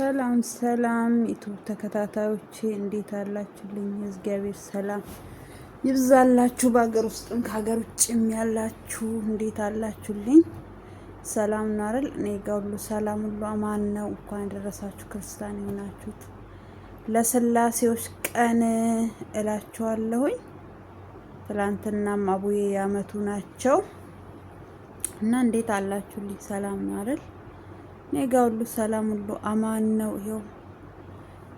ሰላም ሰላም ዩቱብ ተከታታዮቼ እንዴት አላችሁልኝ? እግዚአብሔር ሰላም ይብዛላችሁ። በሀገር ውስጥም ከሀገር ውጭም ያላችሁ እንዴት አላችሁልኝ? ሰላም ነው አይደል? እኔ ጋር ሁሉ ሰላም ሁሉ አማን ነው። እንኳን ደረሳችሁ ክርስቲያን የሆናችሁት ለስላሴዎች ቀን እላችኋለሁኝ። ትላንትናም አቡዬ ያመቱ ናቸው እና እንዴት አላችሁልኝ? ሰላም ነው አይደል? እኔ ጋ ሁሉ ሰላም ሁሉ አማን ነው። ይኸው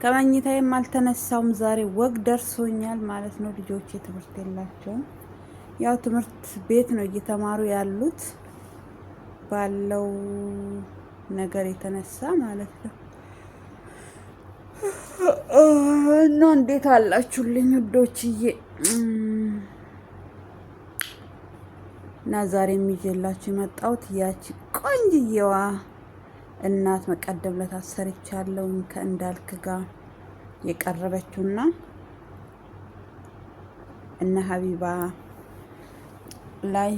ከመኝታዬም አልተነሳውም። ዛሬ ወግ ደርሶኛል ማለት ነው። ልጆቼ ትምህርት የላቸውም። ያው ትምህርት ቤት ነው እየተማሩ ያሉት ባለው ነገር የተነሳ ማለት ነው። እና እንዴት አላችሁልኝ ውዶችዬ? እና ዛሬ የሚጀላችሁ የመጣሁት ያቺ ቆንጅዬዋ እናት መቀደም ለታ ሰርቻለሁ ከእንዳልክ ጋር የቀረበችውና እነ ሀቢባ ላይ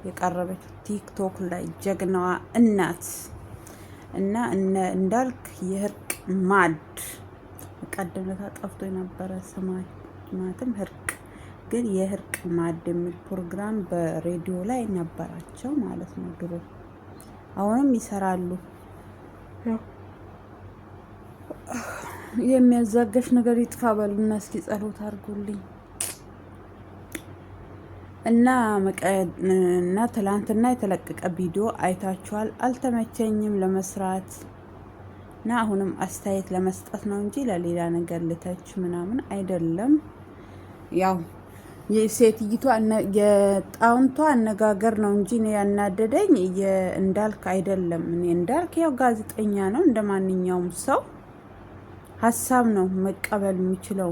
የቀረበችው ቲክቶክ ላይ ጀግናዋ እናት እና እነ እንዳልክ የእርቅ ማድ መቀደም ለታ ጠፍቶ የነበረ ስማትም እርቅ ግን የእርቅ ማድ የሚል ፕሮግራም በሬዲዮ ላይ ነበራቸው ማለት ነው ድሮ። አሁንም ይሰራሉ። የሚያዛገሽ ነገር ይጥፋ በሉና እስኪ ጸሎት አድርጉልኝ። እና ትላንትና የተለቀቀ ቪዲዮ አይታችኋል። አልተመቸኝም ለመስራት እና አሁንም አስተያየት ለመስጠት ነው እንጂ ለሌላ ነገር ልተች ምናምን አይደለም። ያው የሴትይቷ የጣውንቷ አነጋገር ነው እንጂ እኔ ያናደደኝ እንዳልክ አይደለም። እኔ እንዳልክ ያው ጋዜጠኛ ነው፣ እንደ ማንኛውም ሰው ሀሳብ ነው መቀበል የሚችለው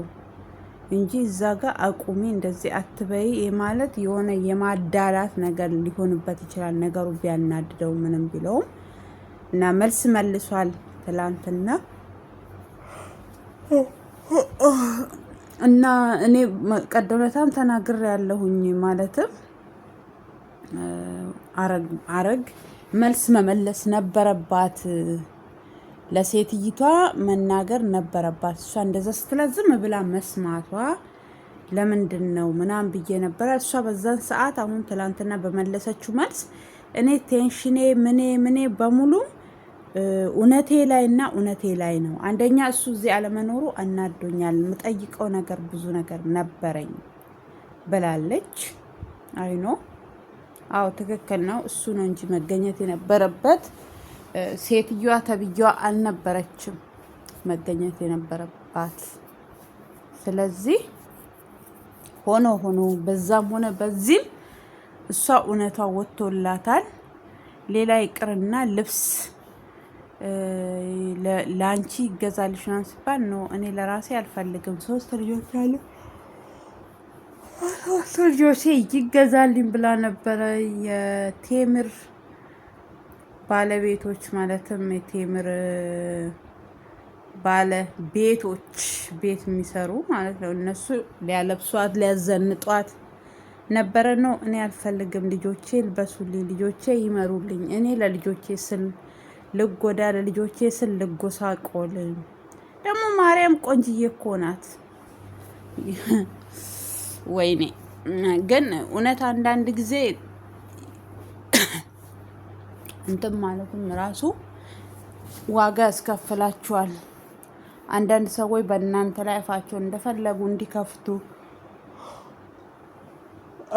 እንጂ እዛ ጋር አቁሚ እንደዚህ አትበይ ማለት የሆነ የማዳላት ነገር ሊሆንበት ይችላል። ነገሩ ቢያናድደው ምንም ቢለውም እና መልስ መልሷል ትላንትና እና እኔ ቀደምታም ተናግሬ ያለሁኝ ማለትም አረግ መልስ መመለስ ነበረባት። ለሴትይቷ መናገር ነበረባት። እሷ እንደዛ ስትላት ዝም ብላ መስማቷ ለምንድን ነው ምናምን ብዬ ነበረ። እሷ በዛን ሰዓት አሁን ትላንትና በመለሰችው መልስ እኔ ቴንሽኔ ምኔ በሙሉ እውነቴ ላይ ነው። አንደኛ እሱ እዚህ አለመኖሩ አናዶኛል። የምጠይቀው ነገር ብዙ ነገር ነበረኝ ብላለች። አይኖ አዎ ትክክል ነው። እሱ ነው እንጂ መገኘት የነበረበት ሴትዮዋ ተብዬዋ አልነበረችም መገኘት የነበረባት። ስለዚህ ሆኖ በዛም ሆነ በዚህም እሷ እውነቷ ወጥቶላታል። ሌላ ይቅርና ልብስ ለአንቺ ይገዛልሽ ነው ሲባል ነው እኔ ለራሴ አልፈልግም። 3 ልጆች አሉ። 3 ልጆቼ ይገዛልኝ ብላ ነበረ። የቴምር ባለቤቶች ማለትም የቴምር ባለ ቤቶች ቤት የሚሰሩ ማለት ነው። እነሱ ሊያለብሷት ሊያዘንጧት ነበረ። ነው እኔ አልፈልግም። ልጆቼ ልበሱልኝ፣ ልጆቼ ይመሩልኝ። እኔ ለልጆቼ ስል ልጎዳ፣ ለልጆቼ ስል ልጎሳቆል። ደግሞ ማርያም ቆንጅዬ እኮ ናት። ወይኔ ግን እውነት አንዳንድ ጊዜ እንትን ማለትም ራሱ ዋጋ ያስከፍላችኋል። አንዳንድ ሰዎች በእናንተ ላይ አፋቸውን እንደፈለጉ እንዲከፍቱ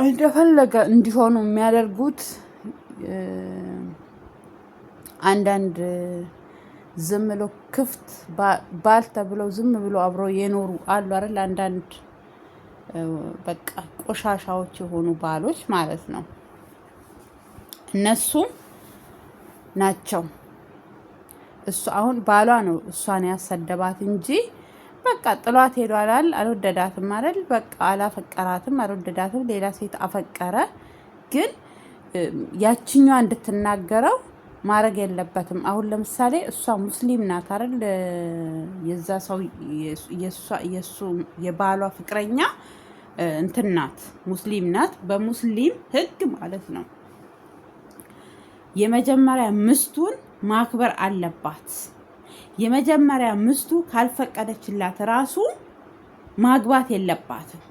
እንደፈለገ እንዲሆኑ የሚያደርጉት አንዳንድ ዝም ብሎ ክፍት ባል ተብለው ዝም ብሎ አብረው የኖሩ አሉ አይደል? አንዳንድ በቃ ቆሻሻዎች የሆኑ ባሎች ማለት ነው። እነሱ ናቸው። እሱ አሁን ባሏ ነው እሷን ያሰደባት እንጂ በቃ ጥሏት ሄዷል። አልወደዳትም አይደል? በቃ አላፈቀራትም፣ አልወደዳትም። ሌላ ሴት አፈቀረ። ግን ያችኛዋ እንድትናገረው ማድረግ የለበትም። አሁን ለምሳሌ እሷ ሙስሊም ናት አይደል? የዛ ሰው የሱ የባሏ ፍቅረኛ እንትን ናት፣ ሙስሊም ናት። በሙስሊም ሕግ ማለት ነው የመጀመሪያ ምስቱን ማክበር አለባት። የመጀመሪያ ምስቱ ካልፈቀደችላት ራሱ ማግባት የለባትም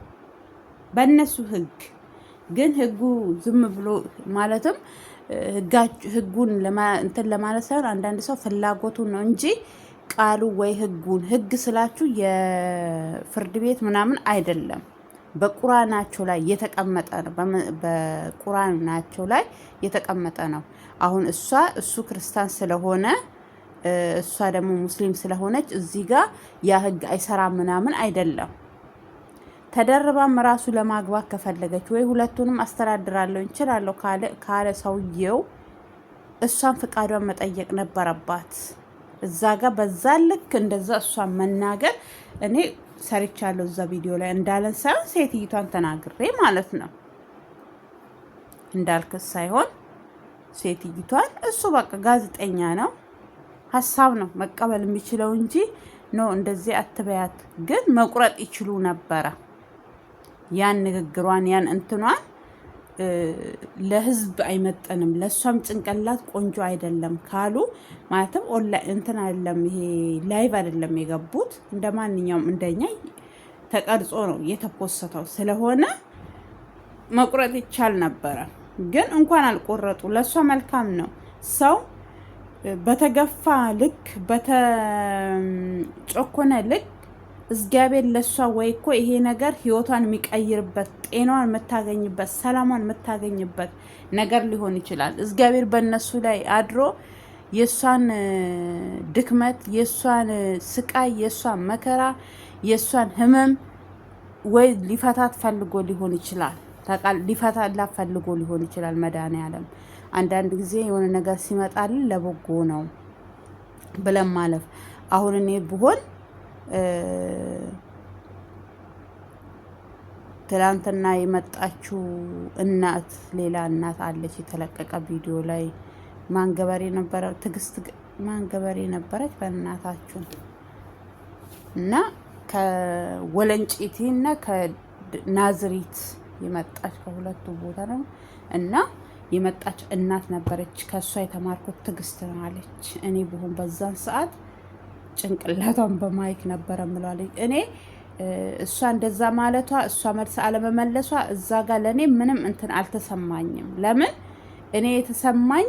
በእነሱ ህግ። ግን ህጉ ዝም ብሎ ማለትም ህጉን እንትን ለማለት ሳይሆን አንዳንድ ሰው ፍላጎቱን ነው እንጂ ቃሉ ወይ ህግ ስላችሁ የፍርድ ቤት ምናምን አይደለም። በቁርአናቸው ላይ የተቀመጠ ነው። በቁርአናቸው ላይ የተቀመጠ ነው። አሁን እሱ ክርስቲያን ስለሆነ እሷ ደግሞ ሙስሊም ስለሆነች እዚህ ጋር ያ ህግ አይሰራም ምናምን አይደለም። ተደርባም ራሱ ለማግባት ከፈለገች ወይ ሁለቱንም አስተዳድራለሁ እንችላለሁ ካለ ሰውየው እሷን ፍቃዷን መጠየቅ ነበረባት። እዛ ጋር በዛ ልክ እንደዛ እሷን መናገር እኔ ሰርቻለሁ እዛ ቪዲዮ ላይ እንዳለን ሳይሆን ሴትይቷን ተናግሬ ማለት ነው። እንዳልክስ ሳይሆን ሴትይቷን እሱ በቃ ጋዜጠኛ ነው፣ ሀሳብ ነው መቀበል የሚችለው እንጂ ነው እንደዚህ አትበያት። ግን መቁረጥ ይችሉ ነበረ። ያን ንግግሯን ያን እንትኗን ለህዝብ አይመጠንም፣ ለእሷም ጭንቅላት ቆንጆ አይደለም ካሉ ማለትም ኦንላይን እንትን አይደለም፣ ይሄ ላይቭ አይደለም የገቡት፣ እንደ ማንኛውም እንደኛ ተቀርጾ ነው የተፖሰተው። ስለሆነ መቁረጥ ይቻል ነበረ። ግን እንኳን አልቆረጡ። ለእሷ መልካም ነው። ሰው በተገፋ ልክ በተጨኮነ ልክ እግዚአብሔር ለሷ ወይ እኮ ይሄ ነገር ህይወቷን የሚቀይርበት ጤናዋን የምታገኝበት ሰላሟን የምታገኝበት ነገር ሊሆን ይችላል። እግዚአብሔር በእነሱ ላይ አድሮ የእሷን ድክመት፣ የእሷን ስቃይ፣ የእሷን መከራ፣ የእሷን ህመም ወይ ሊፈታት ፈልጎ ሊሆን ይችላል። ሊፈታላት ፈልጎ ሊሆን ይችላል። መድኃኒዓለም አንዳንድ ጊዜ የሆነ ነገር ሲመጣልን ለበጎ ነው ብለን ማለፍ። አሁን እኔ ብሆን ትላንትና የመጣችው እናት ሌላ እናት አለች የተለቀቀ ቪዲዮ ላይ ማንገበሬ ነበረ ትግስት ማንገበሬ ነበረች በእናታችሁ እና ከወለንጪቲ እና ከናዝሪት የመጣች ከሁለቱ ቦታ ነው እና የመጣች እናት ነበረች። ከሷ የተማርኩት ትግስት ነው አለች። እኔ ብሆን በዛን ሰዓት ጭንቅላቷን በማይክ ነበረ ምላለች። እኔ እሷ እንደዛ ማለቷ እሷ መልስ አለመመለሷ እዛ ጋር ለኔ ምንም እንትን አልተሰማኝም። ለምን እኔ የተሰማኝ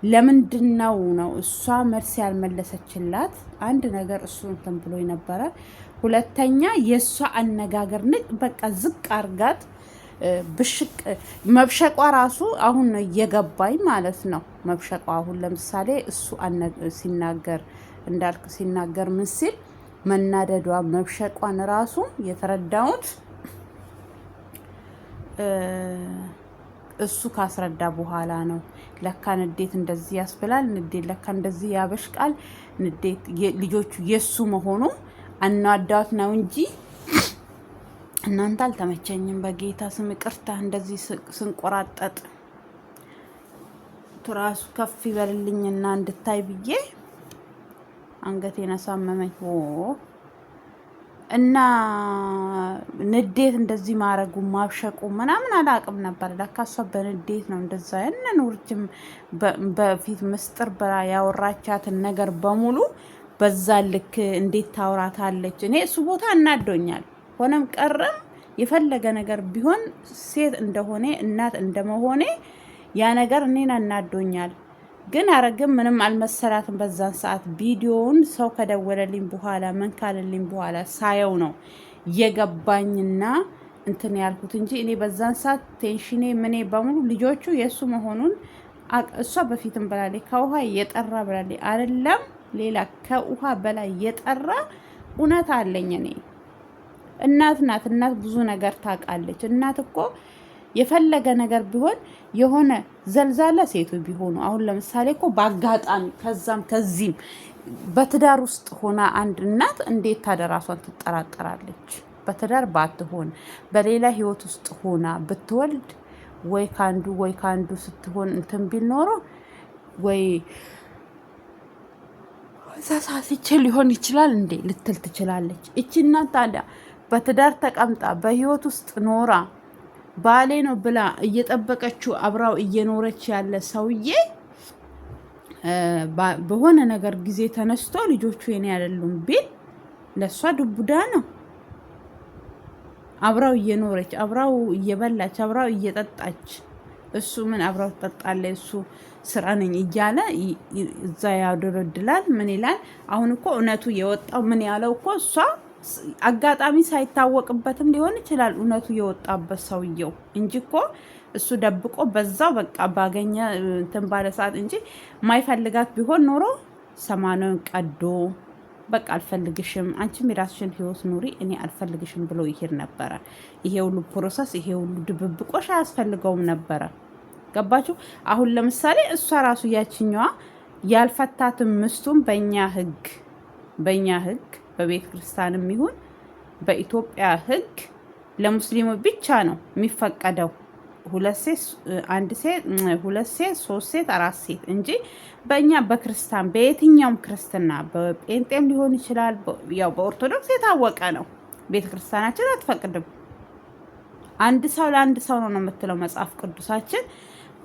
ለምንድነው ነው እሷ መልስ ያልመለሰችላት? አንድ ነገር እሱ እንትን ብሎ ነበረ። ሁለተኛ የእሷ አነጋገር በቃ ዝቅ አርጋት ብሽቅ መብሸቋ ራሱ አሁን ነው እየገባኝ ማለት ነው። መብሸቋ አሁን ለምሳሌ እሱ ሲናገር እንዳልክ ሲናገር ምን ሲል መናደዷ መብሸቋን ራሱ የተረዳሁት እሱ ካስረዳ በኋላ ነው። ለካ ንዴት እንደዚህ ያስብላል፣ ንዴት ለካ እንደዚህ ያበሽቃል፣ ንዴት ልጆቹ የሱ መሆኑ አናዳት ነው እንጂ እናንተ አልተመቸኝም። በጌታ ስም ይቅርታ። እንደዚህ ስንቆራጠጥ ትራሱ ከፍ ይበልልኝና እንድታይ ብዬ አንገቴን አሳመመኝ። እና ንዴት እንደዚህ ማረጉ ማብሸቁ ምናምን አላቅም ነበር። ለካ እሷ በንዴት ነው እንደዛ ያንን ውርጅም በፊት ምስጥር ብላ ያወራቻትን ነገር በሙሉ በዛ ልክ እንዴት ታውራታለች? እኔ እሱ ቦታ እናዶኛል። ሆነም ቀረም የፈለገ ነገር ቢሆን ሴት እንደሆነ እናት እንደመሆኔ ያ ነገር እኔን እናዶኛል። ግን አረግም ምንም አልመሰላትም። በዛን ሰዓት ቪዲዮውን ሰው ከደወለልኝ በኋላ ምን ካለልኝ በኋላ ሳየው ነው የገባኝና እንትን ያልኩት እንጂ እኔ በዛን ሰዓት ቴንሽኔ ምኔ በሙሉ ልጆቹ የእሱ መሆኑን እሷ በፊትም ብላለች። ከውሃ የጠራ ብላለች አይደለም ሌላ ከውሃ በላይ የጠራ እውነት አለኝ። እኔ እናት ናት። እናት ብዙ ነገር ታውቃለች። እናት እኮ የፈለገ ነገር ቢሆን የሆነ ዘልዛላ ሴቱ ቢሆኑ አሁን ለምሳሌ እኮ በአጋጣሚ ከዛም ከዚህም በትዳር ውስጥ ሆና አንድ እናት እንዴት ታደራሷን ትጠራጠራለች? በትዳር ባትሆን በሌላ ህይወት ውስጥ ሆና ብትወልድ ወይ ካንዱ ስትሆን እንትን ቢል ኖሮ ወይ ተሳስቼ ሊሆን ይችላል እንዴ ልትል ትችላለች። እቺ እናት ታዲያ በትዳር ተቀምጣ በህይወት ውስጥ ኖራ ባሌ ነው ብላ እየጠበቀችው አብራው እየኖረች ያለ ሰውዬ በሆነ ነገር ጊዜ ተነስቶ ልጆቹ የኔ አይደሉም ቢል ለእሷ ዱቡዳ ነው። አብራው እየኖረች አብራው እየበላች አብራው እየጠጣች እሱ ምን አብራው ትጠጣለች፣ እሱ ስራ ነኝ እያለ እዛ ያደረድላል። ምን ይላል? አሁን እኮ እውነቱ የወጣው ምን ያለው እኮ እሷ አጋጣሚ ሳይታወቅበትም ሊሆን ይችላል እውነቱ የወጣበት ሰውየው እንጂ እኮ እሱ ደብቆ በዛው በቃ ባገኘ እንትን ባለ ሰዓት እንጂ ማይፈልጋት ቢሆን ኖሮ ሰማኑን ቀዶ በቃ አልፈልግሽም፣ አንቺም የራስሽን ህይወት ኑሪ፣ እኔ አልፈልግሽም ብሎ ይሄድ ነበረ። ይሄ ሁሉ ፕሮሰስ ይሄ ሁሉ ድብብቆሽ አያስፈልገውም ነበረ። ገባችሁ? አሁን ለምሳሌ እሷ ራሱ ያችኛዋ ያልፈታትም ምስቱን በእኛ ህግ በቤተ ክርስቲያንም ይሁን በኢትዮጵያ ህግ ለሙስሊሙ ብቻ ነው የሚፈቀደው ሁለት ሴት፣ ሶስት ሴት፣ አራት ሴት እንጂ በእኛ በክርስቲያን በየትኛውም ክርስትና በጴንጤም ሊሆን ይችላል። ያው በኦርቶዶክስ የታወቀ ነው። ቤተ ክርስቲያናችን አትፈቅድም። አንድ ሰው ለአንድ ሰው ነው የምትለው መጽሐፍ ቅዱሳችን።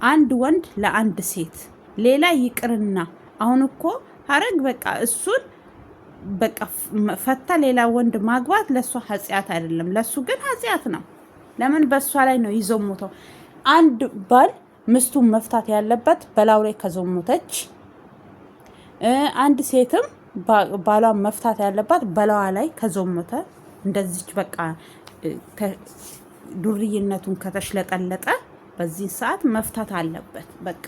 አንድ ወንድ ለአንድ ሴት። ሌላ ይቅርና አሁን እኮ ሀረግ በቃ እሱን በቃ ፈታ ሌላ ወንድ ማግባት ለእሷ ኃጢአት አይደለም፣ ለእሱ ግን ኃጢአት ነው። ለምን በእሷ ላይ ነው ይዘሙተው። አንድ ባል ምስቱን መፍታት ያለበት በላው ላይ ከዘሙተች፣ አንድ ሴትም ባሏን መፍታት ያለባት በላዋ ላይ ከዘሙተ። እንደዚች በቃ ዱርይነቱን ከተሽለጠለጠ በዚህ ሰዓት መፍታት አለበት። በቃ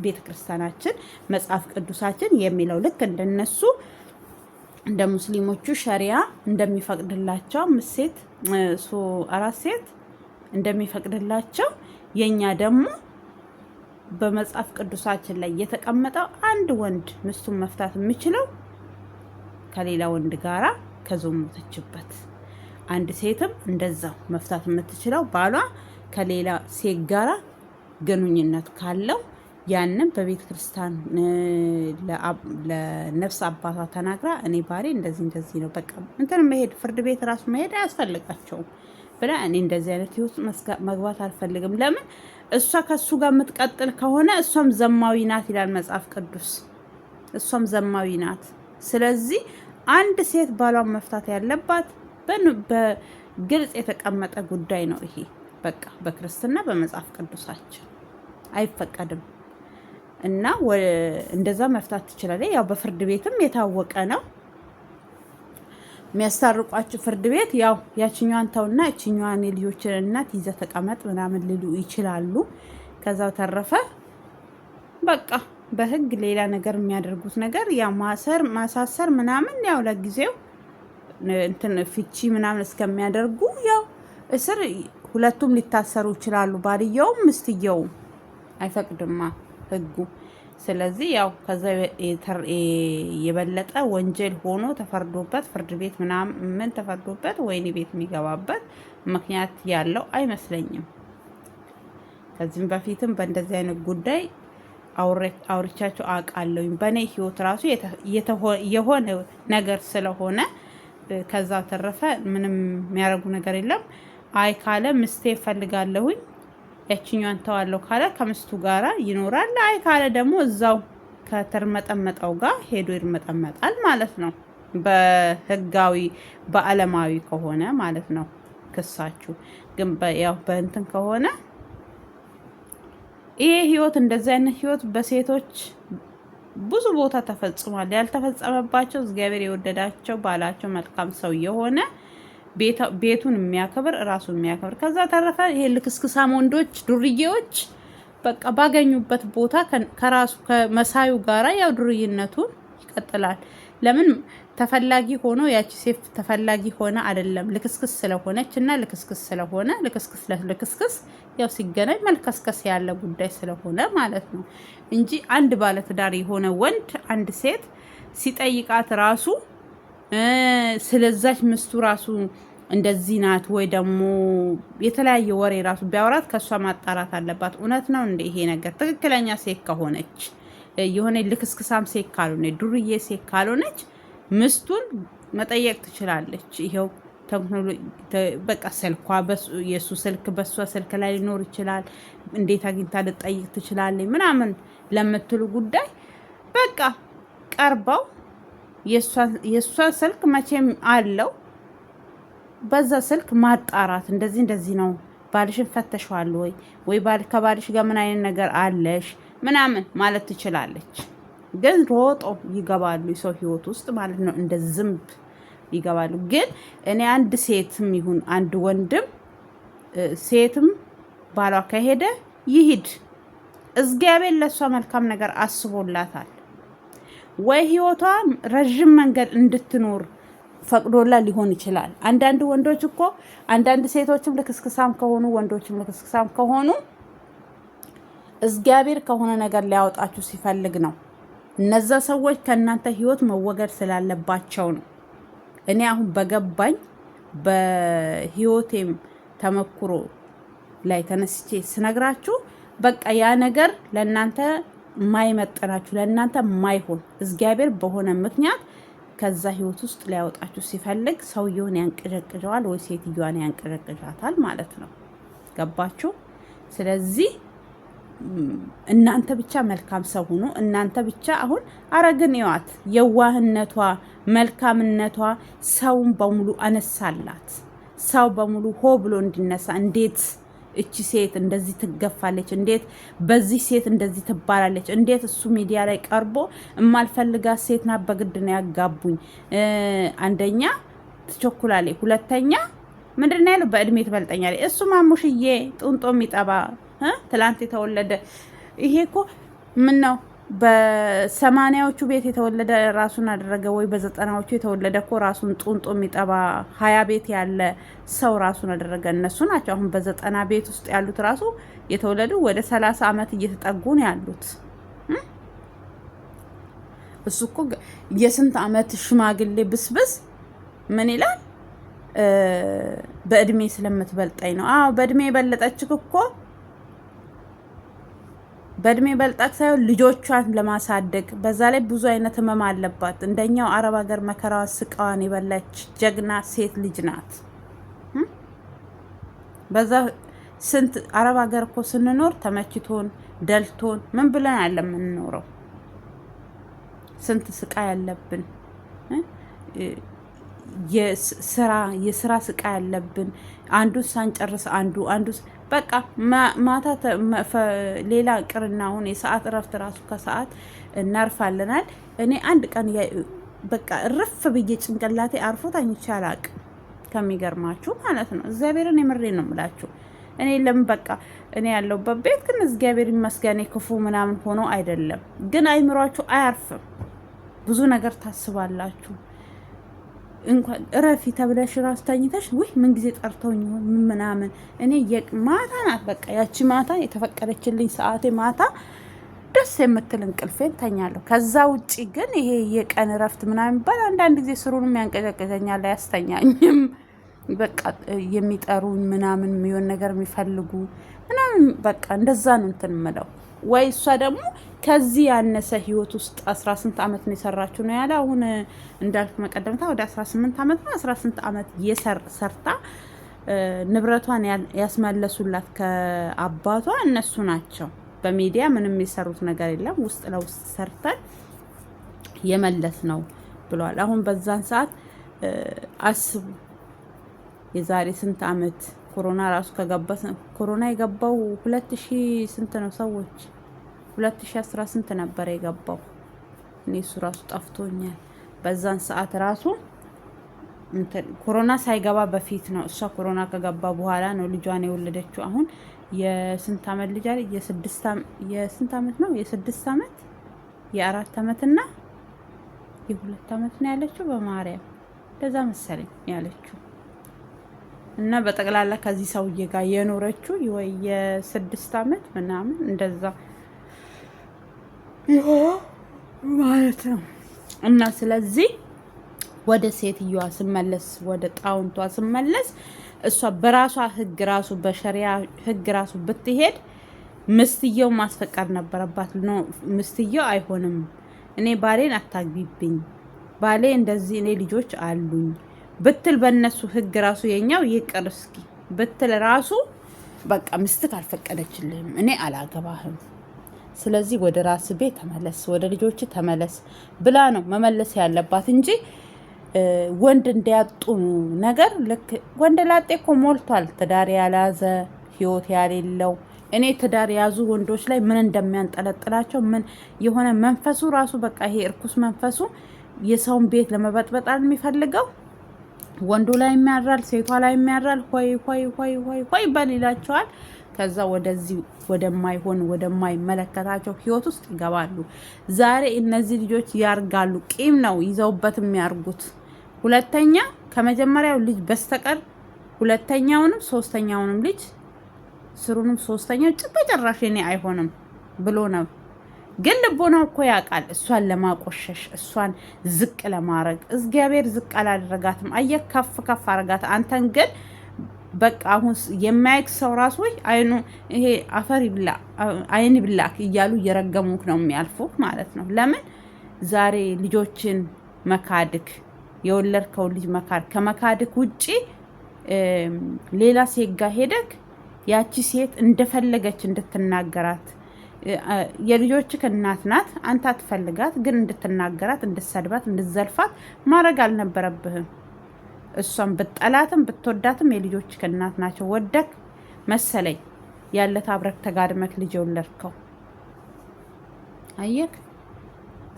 ቤተ ክርስቲያናችን መጽሐፍ ቅዱሳችን የሚለው ልክ እንደነሱ እንደ ሙስሊሞቹ ሸሪያ እንደሚፈቅድላቸው 5 ሴት 4 ሴት እንደሚፈቅድላቸው የኛ ደግሞ በመጽሐፍ ቅዱሳችን ላይ የተቀመጠው አንድ ወንድ ምስቱን መፍታት የሚችለው ከሌላ ወንድ ጋራ ከዘሙተችበት፣ አንድ ሴትም እንደዛው መፍታት የምትችለው ባሏ ከሌላ ሴት ጋራ ግንኙነት ካለው ያንን በቤተ ክርስቲያን ለነፍስ አባቷ ተናግራ እኔ ባሌ እንደዚህ ነው በቃ እንትን መሄድ ፍርድ ቤት ራሱ መሄድ አያስፈልጋቸውም ብላ እኔ እንደዚህ አይነት ህይወት መግባት አልፈልግም። ለምን እሷ ከሱ ጋር የምትቀጥል ከሆነ እሷም ዘማዊ ናት ይላል መጽሐፍ ቅዱስ። እሷም ዘማዊ ናት። ስለዚህ አንድ ሴት ባሏን መፍታት ያለባት በግልጽ የተቀመጠ ጉዳይ ነው ይሄ። በቃ በክርስትና በመጽሐፍ ቅዱሳችን አይፈቀድም እና እንደዛ መፍታት ትችላለች። ያው በፍርድ ቤትም የታወቀ ነው የሚያስታርቋችሁ ፍርድ ቤት። ያው ያችኛዋን ተውና ያችኛዋን የልጆችን እናት ይዘህ ተቀመጥ ምናምን ሊሉ ይችላሉ። ከዛው ተረፈ በቃ በህግ ሌላ ነገር የሚያደርጉት ነገር ያው ማሳሰር ምናምን ያው ለጊዜው እንትን ፍቺ ምናምን እስከሚያደርጉ ያው እስር ሁለቱም ሊታሰሩ ይችላሉ። ባልየውም ምስትየውም አይፈቅድማ ህጉ። ስለዚህ ያው ከዛ የበለጠ ወንጀል ሆኖ ተፈርዶበት ፍርድ ቤት ምናምን ተፈርዶበት ወይኔ ቤት የሚገባበት ምክንያት ያለው አይመስለኝም። ከዚህም በፊትም በእንደዚህ አይነት ጉዳይ አውርቻቸው አውቃለሁኝ። በእኔ ህይወት ራሱ የሆነ ነገር ስለሆነ ከዛ ተረፈ ምንም የሚያደርጉ ነገር የለም። አይ ካለ ምስቴ እፈልጋለሁኝ ያችኛዋን ተዋለው ካለ ከምስቱ ጋራ ይኖራል። አይ ካለ ደግሞ እዛው ከተርመጠመጠው ጋር ሄዶ ይርመጠመጣል ማለት ነው። በህጋዊ በአለማዊ ከሆነ ማለት ነው ክሳችሁ። ግን ያው በእንትን ከሆነ ይሄ ህይወት እንደዚህ አይነት ህይወት በሴቶች ብዙ ቦታ ተፈጽሟል። ያልተፈጸመባቸው እግዚአብሔር የወደዳቸው ባላቸው መልካም ሰው የሆነ ቤቱን የሚያከብር ራሱን የሚያከብር። ከዛ ተረፈ ይሄ ልክስክሳም ወንዶች ዱርዬዎች በቃ ባገኙበት ቦታ ከራሱ ከመሳዩ ጋራ ያው ዱርይነቱን ይቀጥላል። ለምን ተፈላጊ ሆኖ ያቺ ሴፍ ተፈላጊ ሆነ አይደለም፣ ልክስክስ ስለሆነች እና ልክስክስ ስለሆነ ልክስክስ ያው ሲገናኝ መልከስከስ ያለ ጉዳይ ስለሆነ ማለት ነው እንጂ አንድ ባለትዳር የሆነ ወንድ አንድ ሴት ሲጠይቃት ራሱ ስለዛች ምስቱ ራሱ እንደዚህ ናት ወይ ደግሞ የተለያየ ወሬ ራሱ ቢያወራት ከእሷ ማጣራት አለባት። እውነት ነው እንደ ይሄ ነገር ትክክለኛ ሴት ከሆነች የሆነ ልክስክሳም ሴት ካልሆነች ዱርዬ ሴት ካልሆነች ምስቱን መጠየቅ ትችላለች። ይኸው በቃ ስልኳ የእሱ ስልክ በእሷ ስልክ ላይ ሊኖር ይችላል። እንዴት አግኝታ ልጠይቅ ትችላለች ምናምን ለምትሉ ጉዳይ በቃ ቀርበው የእሷ ስልክ መቼም አለው በዛ ስልክ ማጣራት እንደዚህ ነው ባልሽን ፈተሽዋል ወይ ከባልሽ ጋር ምን አይነት ነገር አለሽ ምናምን ማለት ትችላለች። ግን ሮጦ ይገባሉ የሰው ህይወት ውስጥ ማለት ነው፣ እንደ ዝንብ ይገባሉ። ግን እኔ አንድ ሴትም ይሁን አንድ ወንድም ሴትም ባሏ ከሄደ ይሂድ፣ እግዚአብሔር ለእሷ መልካም ነገር አስቦላታል። ወይ ህይወቷ ረዥም መንገድ እንድትኖር ፈቅዶላ ሊሆን ይችላል። አንዳንድ ወንዶች እኮ አንዳንድ ሴቶችም ልክስክሳም ከሆኑ ወንዶችም ልክስክሳም ከሆኑ እግዚአብሔር ከሆነ ነገር ሊያወጣችሁ ሲፈልግ ነው። እነዛ ሰዎች ከእናንተ ህይወት መወገድ ስላለባቸው ነው። እኔ አሁን በገባኝ በህይወቴም ተመክሮ ላይ ተነስቼ ስነግራችሁ በቃ ያ ነገር ለእናንተ ማይመጥናችሁ ለእናንተ ማይሆን እግዚአብሔር በሆነ ምክንያት ከዛ ህይወት ውስጥ ሊያወጣችሁ ሲፈልግ ሰውየውን ያንቀዠቅዠዋል ወይ ሴትዮዋን ያንቀዠቅዣታል ማለት ነው። ገባችሁ? ስለዚህ እናንተ ብቻ መልካም ሰው ሁኑ። እናንተ ብቻ አሁን አረግን ይዋት የዋህነቷ መልካምነቷ ሰውን በሙሉ አነሳላት። ሰው በሙሉ ሆ ብሎ እንዲነሳ እንዴት እቺ ሴት እንደዚህ ትገፋለች? እንዴት በዚህ ሴት እንደዚህ ትባላለች? እንዴት እሱ ሚዲያ ላይ ቀርቦ እማልፈልጋት ሴት ናት በግድ ነው ያጋቡኝ። አንደኛ ትቸኩላለች፣ ሁለተኛ ምንድን ነው ያለው በእድሜ ትበልጠኛለች። እሱ ማሙሽዬ ጡንጦ የሚጠባ ትላንት የተወለደ ይሄ እኮ ምን ነው በ80ዎቹ ቤት የተወለደ ራሱን አደረገ ወይ በ90ዎቹ የተወለደ እኮ ራሱን ጡንጦ የሚጠባ 20 ቤት ያለ ሰው ራሱን አደረገ። እነሱ ናቸው አሁን በ90 ቤት ውስጥ ያሉት ራሱ የተወለዱ ወደ 30 ዓመት እየተጠጉ ነው ያሉት። እሱ እኮ የስንት ዓመት ሽማግሌ ብስብስ ምን ይላል? በእድሜ ስለምትበልጠኝ ነው። አዎ በእድሜ የበለጠችክ እኮ በእድሜ በልጣት ሳይሆን ልጆቿን ለማሳደግ በዛ ላይ ብዙ አይነት ህመም አለባት። እንደኛው አረብ ሀገር መከራዋን ስቃዋን የበላች ጀግና ሴት ልጅ ናት። በዛ ስንት አረብ ሀገር እኮ ስንኖር ተመችቶን ደልቶን ምን ብለን አለ የምንኖረው። ስንት ስቃይ ያለብን የስራ ስቃይ ያለብን አንዱ ሳንጨርስ አንዱ በቃ ማታ ሌላ ቅርና አሁን የሰዓት እረፍት ራሱ ከሰዓት እናርፋለናል። እኔ አንድ ቀን በቃ እርፍ ብዬ ጭንቅላቴ አርፎ ተኝቼ አላቅም። ከሚገርማችሁ ማለት ነው እግዚአብሔርን የምሬ ነው የምላችሁ። እኔ ለምን በቃ እኔ ያለሁበት ቤት ግን እግዚአብሔር ይመስገን ክፉ ምናምን ሆኖ አይደለም፣ ግን አይምሯችሁ አያርፍም። ብዙ ነገር ታስባላችሁ። እንኳን እረፊ ተብለሽ ራስ ተኝተሽ ወይ ምን ጊዜ ጠርተውኝ ይሆን ምናምን። እኔ ማታ ናት በቃ ያቺ ማታ የተፈቀደችልኝ ሰዓቴ ማታ ደስ የምትል እንቅልፌን ተኛለሁ። ከዛ ውጪ ግን ይሄ የቀን እረፍት ምናምን ባል አንዳንድ ጊዜ ስሩንም ያንቀጨቀጨኛል፣ አያስተኛኝም። በቃ የሚጠሩኝ ምናምን የሚሆን ነገር የሚፈልጉ ምናምን በቃ እንደዛ ነው እንትን የምለው። ወይ እሷ ደግሞ ከዚህ ያነሰ ህይወት ውስጥ 18 ዓመት ነው የሰራችው ነው ያለ። አሁን እንዳልኩ መቀደምታ ወደ 18 ዓመት ነው 18 ዓመት ሰርታ ንብረቷን ያስመለሱላት ከአባቷ እነሱ ናቸው። በሚዲያ ምንም የሰሩት ነገር የለም። ውስጥ ለውስጥ ሰርተን የመለስ ነው ብለዋል። አሁን በዛን ሰዓት አስቡ የዛሬ ስንት ዓመት ኮሮና ራሱ ከገባ ኮሮና የገባው 2000 ስንት ነው ሰዎች 2010 ስንት ነበር የገባው? እኔ እሱ ራሱ ጠፍቶኛል። በዛን ሰዓት ራሱ ኮሮና ሳይገባ በፊት ነው። እሷ ኮሮና ከገባ በኋላ ነው ልጇን የወለደችው። አሁን የስንት ዓመት ልጅ አለ? የስንት ዓመት ነው? የ6 ዓመት የ4 ዓመትና የ2 ዓመት ነው ያለችው። በማርያም እንደዛ መሰለኝ ያለችው። እና በጠቅላላ ከዚህ ሰውዬ ጋር የኖረችው ወይ የ6 ዓመት ምናምን እንደዛ ማለት ነው። እና ስለዚህ ወደ ሴትዮዋ ስመለስ ወደ ጣውንቷ ስመለስ እሷ በራሷ ህግ ራሱ በሸሪያ ህግ ራሱ ብትሄድ ምስትየው ማስፈቀድ ነበረባት። ነው ምስትየው አይሆንም፣ እኔ ባሌን አታግቢብኝ፣ ባሌ እንደዚህ እኔ ልጆች አሉኝ ብትል በእነሱ ህግ ራሱ የኛው ይቅር እስኪ ብትል ራሱ በቃ ሚስትህ አልፈቀደችልህም፣ እኔ አላገባህም፣ ስለዚህ ወደ ራስ ቤት ተመለስ፣ ወደ ልጆች ተመለስ ብላ ነው መመለስ ያለባት እንጂ ወንድ እንዲያጡ ነገር። ልክ ወንድ ላጤ እኮ ሞልቷል፣ ትዳር ያልያዘ ህይወት ያሌለው። እኔ ትዳር የያዙ ወንዶች ላይ ምን እንደሚያንጠለጥላቸው ምን የሆነ መንፈሱ ራሱ በቃ ይሄ እርኩስ መንፈሱ የሰውን ቤት ለመበጥበጣል የሚፈልገው ወንዱ ላይ የሚያራል፣ ሴቷ ላይ የሚያራል። ሆይ ሆይ ሆይ ሆይ ሆይ በል ይላቸዋል። ከዛ ወደዚህ ወደማይሆን ወደማይመለከታቸው ህይወት ውስጥ ይገባሉ። ዛሬ እነዚህ ልጆች ያርጋሉ። ቂም ነው ይዘውበት የሚያርጉት። ሁለተኛ ከመጀመሪያው ልጅ በስተቀር ሁለተኛውንም ሶስተኛውንም ልጅ ስሩንም ሶስተኛው በጭራሽ እኔ አይሆንም ብሎ ነው። ግን ልቦናው እኮ ያውቃል እሷን ለማቆሸሽ እሷን ዝቅ ለማድረግ። እግዚአብሔር ዝቅ አላደረጋትም። አየህ ከፍ ከፍ አረጋት። አንተን ግን በቃ አሁን የማያውቅ ሰው ራሱ ወይ አይኑ ይሄ አፈር ይብላ አይን ብላክ እያሉ እየረገሙክ ነው የሚያልፉክ ማለት ነው። ለምን ዛሬ ልጆችን መካድክ የወለድከውን ልጅ መካድ ከመካድክ ውጪ ሌላ ሴት ጋር ሄደክ ያቺ ሴት እንደፈለገች እንድትናገራት የልጆችህ እናት ናት። አንተ አትፈልጋት፣ ግን እንድትናገራት፣ እንድትሰድባት፣ እንድትዘልፋት ማድረግ አልነበረብህም። እሷም ብጠላትም ብትወዳትም የልጆችህ እናት ናቸው። ወደክ መሰለኝ ያለት አብረክ ተጋድመክ ልጅ የወለድከው አየክ።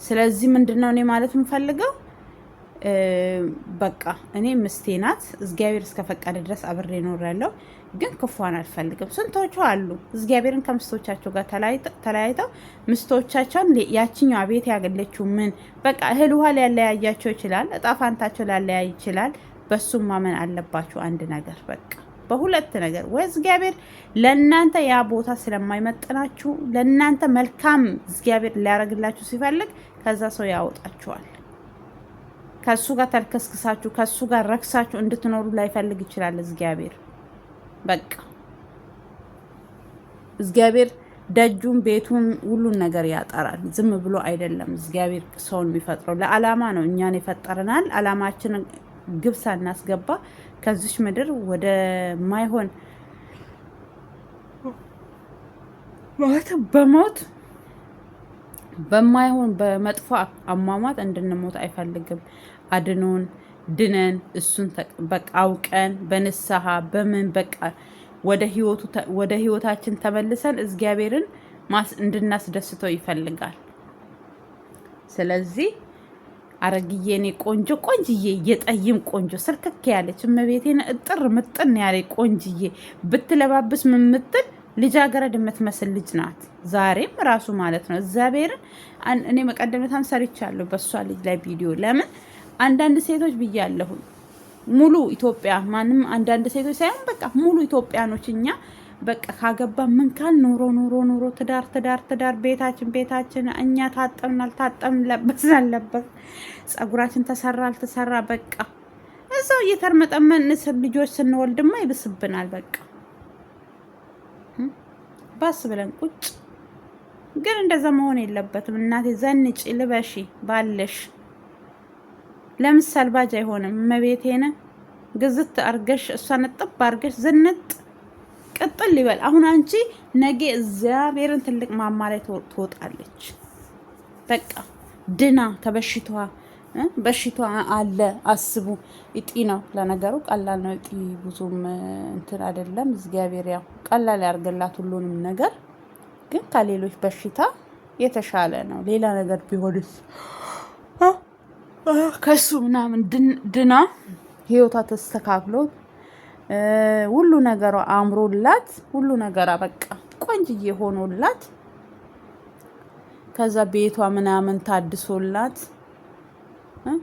ስለዚህ ምንድነው እኔ ማለት የምፈልገው በቃ እኔ ምስቴ ናት። እግዚአብሔር እስከፈቀደ ድረስ አብሬ እኖራለሁ። ግን ክፏን አልፈልግም። ስንቶቹ አሉ እግዚአብሔርን ከምስቶቻቸው ጋር ተለያይተው ምስቶቻቸውን ያችኛዋ ቤት ያገለችው ምን በቃ እህል ውሃ ሊያለያያቸው ይችላል። እጣ ፋንታቸው ሊያለያይ ይችላል። በሱም ማመን አለባችሁ አንድ ነገር በቃ በሁለት ነገር ወይ እግዚአብሔር ለእናንተ ያ ቦታ ስለማይመጥናችሁ ለእናንተ መልካም እግዚአብሔር ሊያደርግላችሁ ሲፈልግ ከዛ ሰው ያወጣችኋል። ከሱ ጋር ተልከስክሳችሁ ከሱ ጋር ረክሳችሁ እንድትኖሩ ላይፈልግ ይችላል እግዚአብሔር። በቃ እግዚአብሔር ደጁን ቤቱን ሁሉን ነገር ያጠራል። ዝም ብሎ አይደለም እግዚአብሔር ሰውን የሚፈጥረው ለዓላማ ነው። እኛን ይፈጠረናል። ዓላማችንን ግብ ሳናስገባ ከዚች ምድር ወደ ማይሆን በሞት በማይሆን በመጥፎ አሟሟት እንድንሞት አይፈልግም። አድኖን ድነን እሱን በቃ አውቀን በንስሐ በምን በቃ ወደ ህይወታችን ተመልሰን እግዚአብሔርን እንድናስደስተው ይፈልጋል። ስለዚህ አረግዬ እኔ ቆንጆ ቆንጅዬ የጠይም ቆንጆ ስልክክ ያለች እመቤቴን እጥር ምጥን ያለ ቆንጅዬ ብትለባብስ ምምትል ልጃገረድ የምትመስል ልጅ ናት። ዛሬም ራሱ ማለት ነው እግዚአብሔርን እኔ መቀደምታም ሰርቻለሁ በእሷ ልጅ ላይ ቪዲዮ። ለምን አንዳንድ ሴቶች ብያለሁ ሙሉ ኢትዮጵያ ማንም አንዳንድ ሴቶች ሳይሆን በቃ ሙሉ ኢትዮጵያኖች እኛ በቃ ካገባ ምን ካል ኑሮ ትዳር ቤታችን እኛ ታጠብን አልታጠብን ለበስን አልለበስ ጸጉራችን ተሰራ አልተሰራ በቃ እዛው እየተርመጠመን ልጆች ስንወልድማ ይብስብናል። በቃ ባስ ብለን ቁጭ። ግን እንደዛ መሆን የለበትም እናቴ። ዘንጭ ልበሺ ባለሽ ለምን ሰልባጅ አይሆንም? እመቤቴን ግዝት አርገሽ እሷን ጥብ አርገሽ ዝንጥ ቅጥል ይበል። አሁን አንቺ ነገ እግዚአብሔርን ትልቅ ማማ ላይ ትወጣለች። በቃ ድና ከበሽታዋ በሽታዋ አለ አስቡ። እጢ ነው ለነገሩ ቀላል ነው። እጢ ብዙም እንትን አይደለም። እግዚአብሔር ያው ቀላል ያርገላት ሁሉንም ነገር። ግን ከሌሎች በሽታ የተሻለ ነው። ሌላ ነገር ቢሆንስ ከሱ ምናምን ድና ህይወቷ ተስተካክሎ ሁሉ ነገሯ አምሮላት ሁሉ ነገሯ በቃ ቆንጅዬ ሆኖላት ከዛ ቤቷ ምናምን ታድሶላት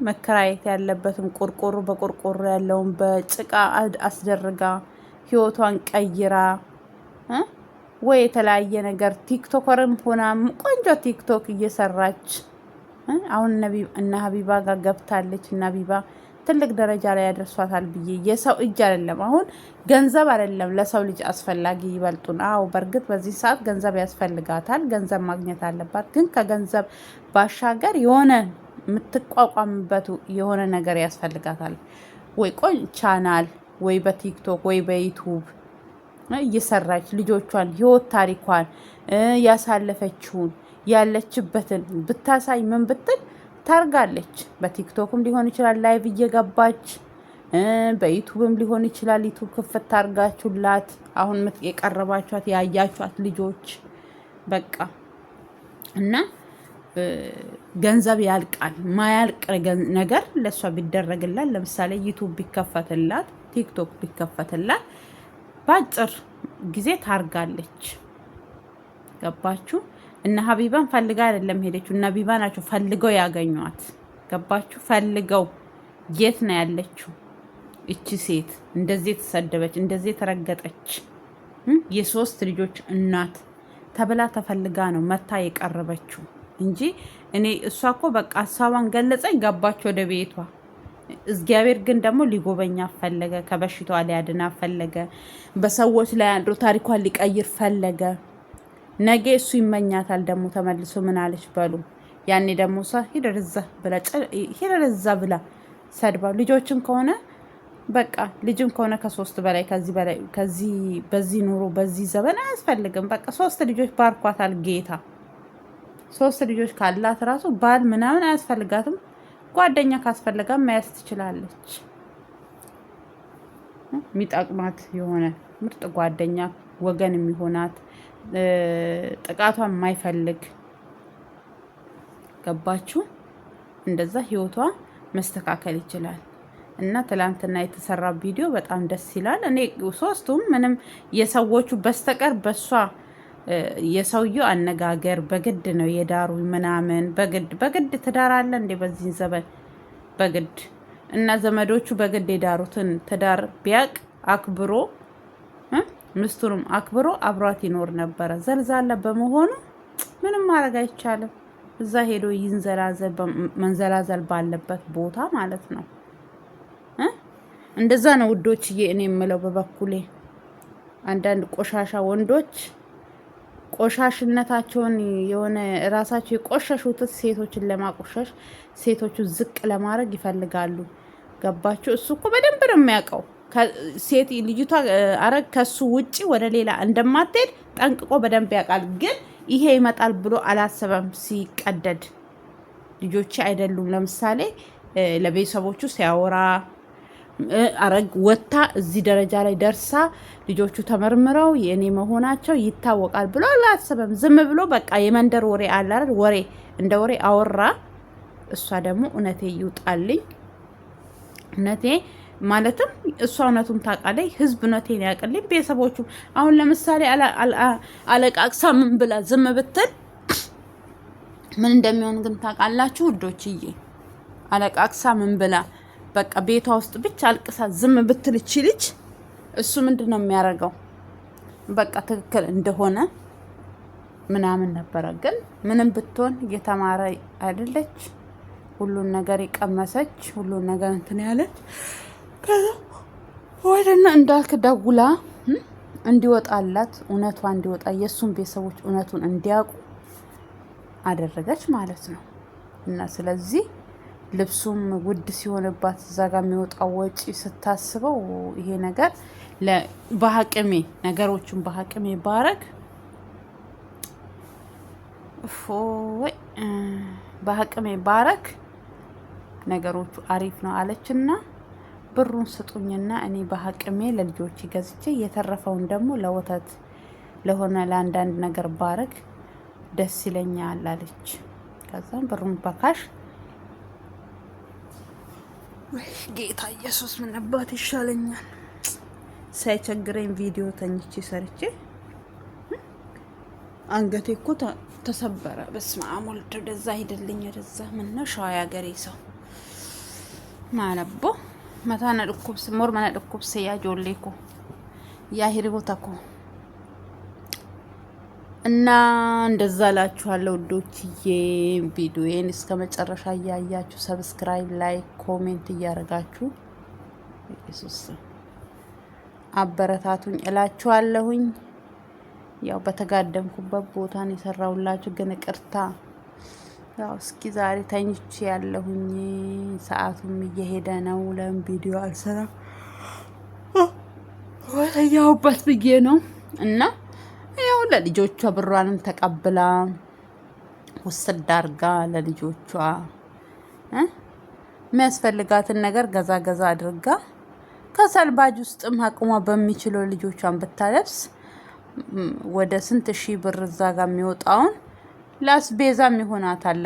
መከራየት ያለበትም ቆርቆሮ በቆርቆሮ ያለውን በጭቃ አስደርጋ ህይወቷን ቀይራ ወይ የተለያየ ነገር ቲክቶከርም ሆና ቆንጆ ቲክቶክ እየሰራች አሁን እነ ሀቢባ ጋር ገብታለች። እና ሀቢባ ትልቅ ደረጃ ላይ ያደርሷታል ብዬ የሰው እጅ አይደለም አሁን ገንዘብ አይደለም ለሰው ልጅ አስፈላጊ ይበልጡን። አዎ በእርግጥ በዚህ ሰዓት ገንዘብ ያስፈልጋታል፣ ገንዘብ ማግኘት አለባት። ግን ከገንዘብ ባሻገር የሆነ የምትቋቋምበት የሆነ ነገር ያስፈልጋታል። ወይ ቻናል ወይ በቲክቶክ ወይ በዩቱብ እየሰራች ልጆቿን ህይወት ታሪኳን ያሳለፈችውን ያለችበትን ብታሳይ ምን ብትል ታርጋለች። በቲክቶክም ሊሆን ይችላል ላይቭ እየገባች በዩቱብም ሊሆን ይችላል። ዩቱብ ክፍት ታርጋችሁላት አሁን የቀረባችኋት ያያችኋት ልጆች በቃ እና ገንዘብ ያልቃል። ማያልቅ ነገር ለእሷ ቢደረግላት፣ ለምሳሌ ዩቱብ ቢከፈትላት፣ ቲክቶክ ቢከፈትላት በአጭር ጊዜ ታርጋለች። ገባችሁ? እነ ሀቢባን ፈልጋ አይደለም ሄደችው። እነ ሀቢባ ናቸው ፈልገው ያገኟት። ገባችሁ? ፈልገው የት ነው ያለችው እቺ ሴት? እንደዚህ የተሰደበች እንደዚህ የተረገጠች የ3 ልጆች እናት ተብላ ተፈልጋ ነው መታ የቀረበችው እንጂ እሷ እኮ በቃ ሀሳቧን ገለጸኝ፣ ገባች ወደ ቤቷ። እግዚአብሔር ግን ደግሞ ሊጎበኛ ፈለገ፣ ከበሽታዋ ሊያድና ፈለገ፣ በሰዎች ላይ አድሮ ታሪኳን ሊቀይር ፈለገ። ነገ እሱ ይመኛታል ደግሞ ተመልሶ ምን አለች በሉ። ያኔ ደግሞ እሷ ሂደርዛ ብላ ሰድባ ልጆችም ከሆነ በቃ ልጅም ከሆነ ከ3 በላይ ከዚህ በዚህ ኑሮ በዚህ ዘመን አያስፈልግም። በቃ 3 ልጆች ባርኳታል ጌታ። 3 ልጆች ካላት ራሱ ባል ምናምን አያስፈልጋትም። ጓደኛ ካስፈለጋ መያዝ ትችላለች። የሚጠቅማት የሆነ ምርጥ ጓደኛ ወገን የሚሆናት ጥቃቷን የማይፈልግ ገባችሁ? እንደዛ ህይወቷ መስተካከል ይችላል። እና ትላንትና የተሰራ ቪዲዮ በጣም ደስ ይላል። እኔ 3ቱም ምንም የሰዎቹ በስተቀር በሷ የሰውየው አነጋገር በግድ ነው የዳሩ ምናምን በግድ ትዳር አለ እንዴ በዚህ ዘመን? በግድ እና ዘመዶቹ በግድ የዳሩትን ትዳር ቢያቅ አክብሮ ምስቱንም አክብሮ አብሯት ይኖር ነበረ። ዘልዛላ በመሆኑ ምንም ማድረግ አይቻልም። እዛ ሄዶ መንዘላዘል ባለበት ቦታ ማለት ነው። እንደዛ ነው ውዶችዬ፣ እኔ የምለው በበኩሌ አንዳንድ ቆሻሻ ወንዶች ቆሻሽነታቸውን የሆነ ራሳቸው የቆሸሹትን ሴቶችን ለማቆሸሽ ሴቶቹ ዝቅ ለማድረግ ይፈልጋሉ። ገባችሁ? እሱ እኮ በደንብ ነው የሚያውቀው። ሴት ልጅቷ አረግ ከሱ ውጪ ወደ ሌላ እንደማትሄድ ጠንቅቆ በደንብ ያውቃል። ግን ይሄ ይመጣል ብሎ አላሰበም። ሲቀደድ ልጆቼ አይደሉም ለምሳሌ ለቤተሰቦቹ ሲያወራ አረግ ወታ እዚህ ደረጃ ላይ ደርሳ ልጆቹ ተመርምረው የእኔ መሆናቸው ይታወቃል ብሎ አላሰበም። ዝም ብሎ በቃ የመንደር ወሬ አለ አይደል? ወሬ እንደ ወሬ አወራ። እሷ ደግሞ እውነቴ ይውጣልኝ፣ እውነቴ ማለትም እሷ እውነቱን ታውቃለች፣ ህዝብ እውነቴን ያውቅልኝ። ቤተሰቦቹ አሁን ለምሳሌ አለቃቅሳ ምን ብላ ዝም ብትል ምን እንደሚሆን ግን ታውቃላችሁ ውዶችዬ? አለቃቅሳ ምን ብላ በቃ ቤቷ ውስጥ ብቻ አልቅሳ ዝም ብትል እቺ ልጅ እሱ ምንድን ነው የሚያደርገው? በቃ ትክክል እንደሆነ ምናምን ነበረ። ግን ምንም ብትሆን እየተማረ አይደለች፣ ሁሉን ነገር የቀመሰች ሁሉን ነገር እንትን ያለች። ከዛ ወደና እንዳልክ ደውላ እንዲወጣላት እውነቷ እንዲወጣ የእሱን ቤተሰቦች እውነቱን እንዲያውቁ አደረገች ማለት ነው። እና ስለዚህ ልብሱም ውድ ሲሆንባት እዛ ጋር የሚወጣው ወጪ ስታስበው ይሄ ነገር በሀቅሜ ነገሮቹን በሀቅሜ ባረግ ወይ በሀቅሜ ባረግ ነገሮቹ አሪፍ ነው አለችና ብሩን ስጡኝና እኔ በሀቅሜ ለልጆች ገዝቼ የተረፈውን ደግሞ ለወተት ለሆነ ለአንዳንድ ነገር ባረግ ደስ ይለኛል አለች። ከዛም ብሩን በካሽ ወይ ጌታ ኢየሱስ ምን አባት ይሻለኛል ሳይቸግረኝ ቪዲዮ ተኝቼ ሰርቼ አንገቴ እኮ ተሰበረ። በስመ አብ ወልድ ወደዛ ሂደልኝ ወደዛ ምን ነው ሻው ያገሬ ሰው ማለቦ መታና ድኩብስ ሞር ማና ድኩብስ ያ ጆሌኮ ያ ሂሪቦታኮ እና እንደዛ ላችኋለሁ ውዶችዬ። ቪዲዮዬን እስከ መጨረሻ እያያችሁ ሰብስክራይብ፣ ላይክ፣ ኮሜንት እያደረጋችሁ ኢየሱስ አበረታቱኝ እላችኋለሁኝ። ያው በተጋደምኩበት ቦታን የሰራውላችሁ ግን ቅርታ ያው እስኪ ዛሬ ተኝቼ ያለሁኝ ሰዓቱም እየሄደ ነው። ለምን ቪዲዮ አልሰራም ወተኛሁበት ብዬ ነው። እና ያው ለልጆቿ ብሯንም ተቀብላ ውስድ አድርጋ ለልጆቿ የሚያስፈልጋትን ነገር ገዛ ገዛ አድርጋ ከሰልባጅ ውስጥም አቅሟ በሚችለው ልጆቿን ብታለብስ ወደ ስንት ሺህ ብር እዛ ጋር የሚወጣውን ለአስቤዛም ይሆናታል።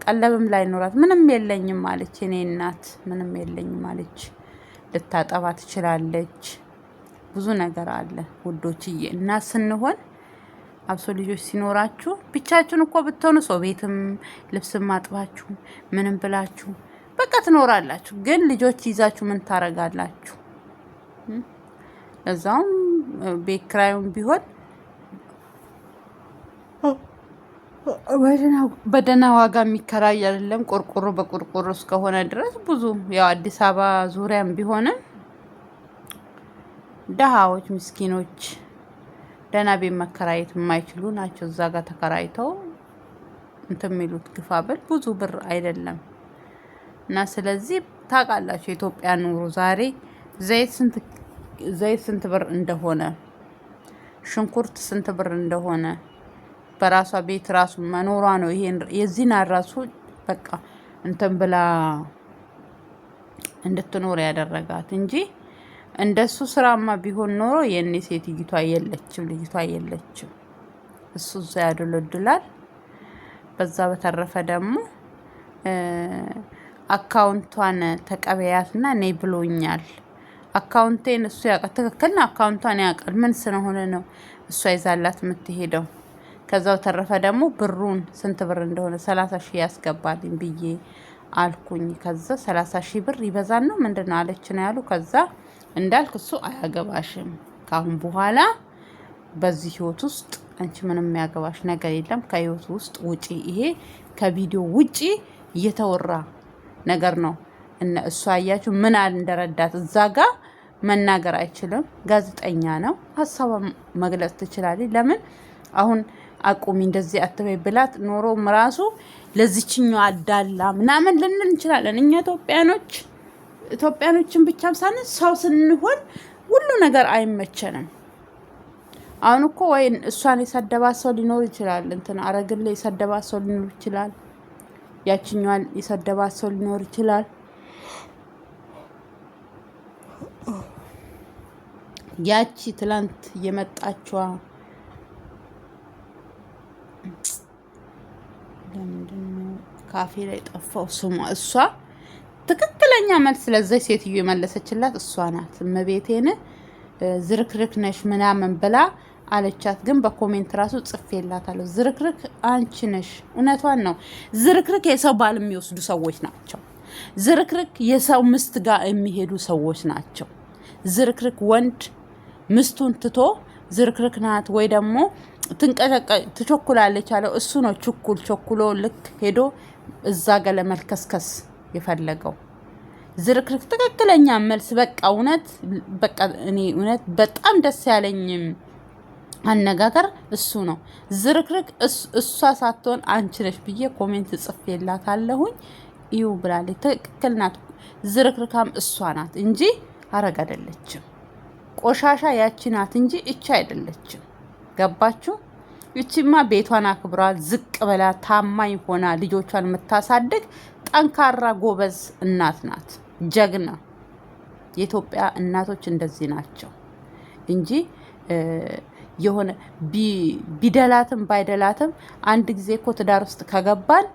ቀለብም ላይኖራት ምንም የለኝም አለች። እኔ እናት ምንም የለኝም አለች። ልታጠባ ትችላለች። ብዙ ነገር አለ ውዶችዬ። እና ስንሆን አብሶ ልጆች ሲኖራችሁ ብቻችሁን እኮ ብትሆኑ ሰው ቤትም ልብስም አጥባችሁ ምንም ብላችሁ በቃ ትኖራላችሁ። ግን ልጆች ይዛችሁ ምን ታረጋላችሁ? እዛውም ቤት ኪራዩም ቢሆን በደህና ዋጋ የሚከራይ አይደለም። ቆርቆሮ በቆርቆሮ እስከሆነ ድረስ ብዙ ያው አዲስ አበባ ዙሪያም ቢሆንም ደሃዎች፣ ምስኪኖች ደህና ቤት መከራየት የማይችሉ ናቸው። እዛ ጋር ተከራይተው እንትን የሚሉት ግፋ ብል ብዙ ብር አይደለም። እና ስለዚህ ታውቃላችሁ የኢትዮጵያ ኑሮ ዛሬ ዘይት ስንት ብር እንደሆነ፣ ሽንኩርት ስንት ብር እንደሆነ በራሷ ቤት ራሱ መኖሯ ነው ይሄን የዚህን ራሱ በቃ እንትን ብላ እንድትኖር ያደረጋት እንጂ እንደሱ ስራማ ቢሆን ኖሮ የኔ ሴትይቷ የለችም፣ ልጅቷ የለችም። እሱ እዛ ያደለድላል። በዛ በተረፈ ደግሞ አካውንቷን ተቀበያትና ነይ ብሎኛል። አካውንቴን እሱ ያውቃል። ትክክል ነው። አካውንቷን ያውቃል። ምን ስለሆነ ነው እሷ ይዛላት የምትሄደው። ከዛው ተረፈ ደግሞ ብሩን ስንት ብር እንደሆነ 30 ሺህ ያስገባልኝ ብዬ አልኩኝ። ከዛ 30 ሺህ ብር ይበዛል ነው ምንድነው አለች ነው ያሉ። ከዛ እንዳልክ እሱ አያገባሽም፣ ካሁን በኋላ በዚህ ህይወት ውስጥ አንቺ ምንም የሚያገባሽ ነገር የለም፣ ከህይወት ውስጥ ውጪ። ይሄ ከቪዲዮ ውጪ እየተወራ ነገር ነው። እና እሱ አያችሁ ምን እንደረዳት እዛ ጋር መናገር አይችልም። ጋዜጠኛ ነው፣ ሀሳቧን መግለጽ ትችላለች። ለምን አሁን አቁሚ እንደዚህ አትበይ ብላት ኖሮም ራሱ ለዚችኛው አዳላ ምናምን ልንል እንችላለን። እኛ ኢትዮጵያኖችን ብቻም ሳንን ሰው ስንሆን ሁሉ ነገር አይመቸንም። አሁን እኮ ወይ እሷን የሰደባት ሰው ሊኖር ይችላል፣ እንትን አረግል የሰደባት ሰው ሊኖር ይችላል፣ ያችኛዋን የሰደባት ሰው ሊኖር ይችላል። ያቺ ትላንት የመጣችዋ ለምንድነው ካፌ ላይ ጠፋው ስሟ? እሷ ትክክለኛ መልስ ለዚህ ሴትዮ የመለሰችላት እሷ ናት። እመቤቴን ዝርክርክ ነሽ ምናምን ብላ አለቻት። ግን በኮሜንት ራሱ ጽፌላታለሁ። ዝርክርክ አንቺ ነሽ። እውነቷን ነው። ዝርክርክ የሰው ባል የሚወስዱ ሰዎች ናቸው። ዝርክርክ የሰው ምስት ጋር የሚሄዱ ሰዎች ናቸው። ዝርክርክ ወንድ ምስቱን ትቶ ዝርክርክ ናት ወይ ደግሞ ትቸኩላለች አለው። እሱ ነው ቸኩሎ ልክ ሄዶ እዛ ጋር ለመልከስከስ የፈለገው። ዝርክርክ ትክክለኛ መልስ በቃ እውነት በቃ እኔ እውነት በጣም ደስ ያለኝም አነጋገር እሱ ነው። ዝርክርክ እሷ ሳትሆን አንቺ ነሽ ብዬ ኮሜንት ጽፌላታለሁኝ። ይው ብላለች። ትክክል ናት። ዝርክርካም እሷ ናት እንጂ አረግ አይደለችም። ቆሻሻ ያቺ ናት እንጂ እቺ አይደለችም። ገባችሁ? እቺማ ቤቷን አክብራ ዝቅ ብላ ታማኝ ሆና ልጆቿን የምታሳድግ ጠንካራ ጎበዝ እናት ናት። ጀግና የኢትዮጵያ እናቶች እንደዚህ ናቸው እንጂ የሆነ ቢደላትም ባይደላትም አንድ ጊዜ እኮ ትዳር ውስጥ ከገባን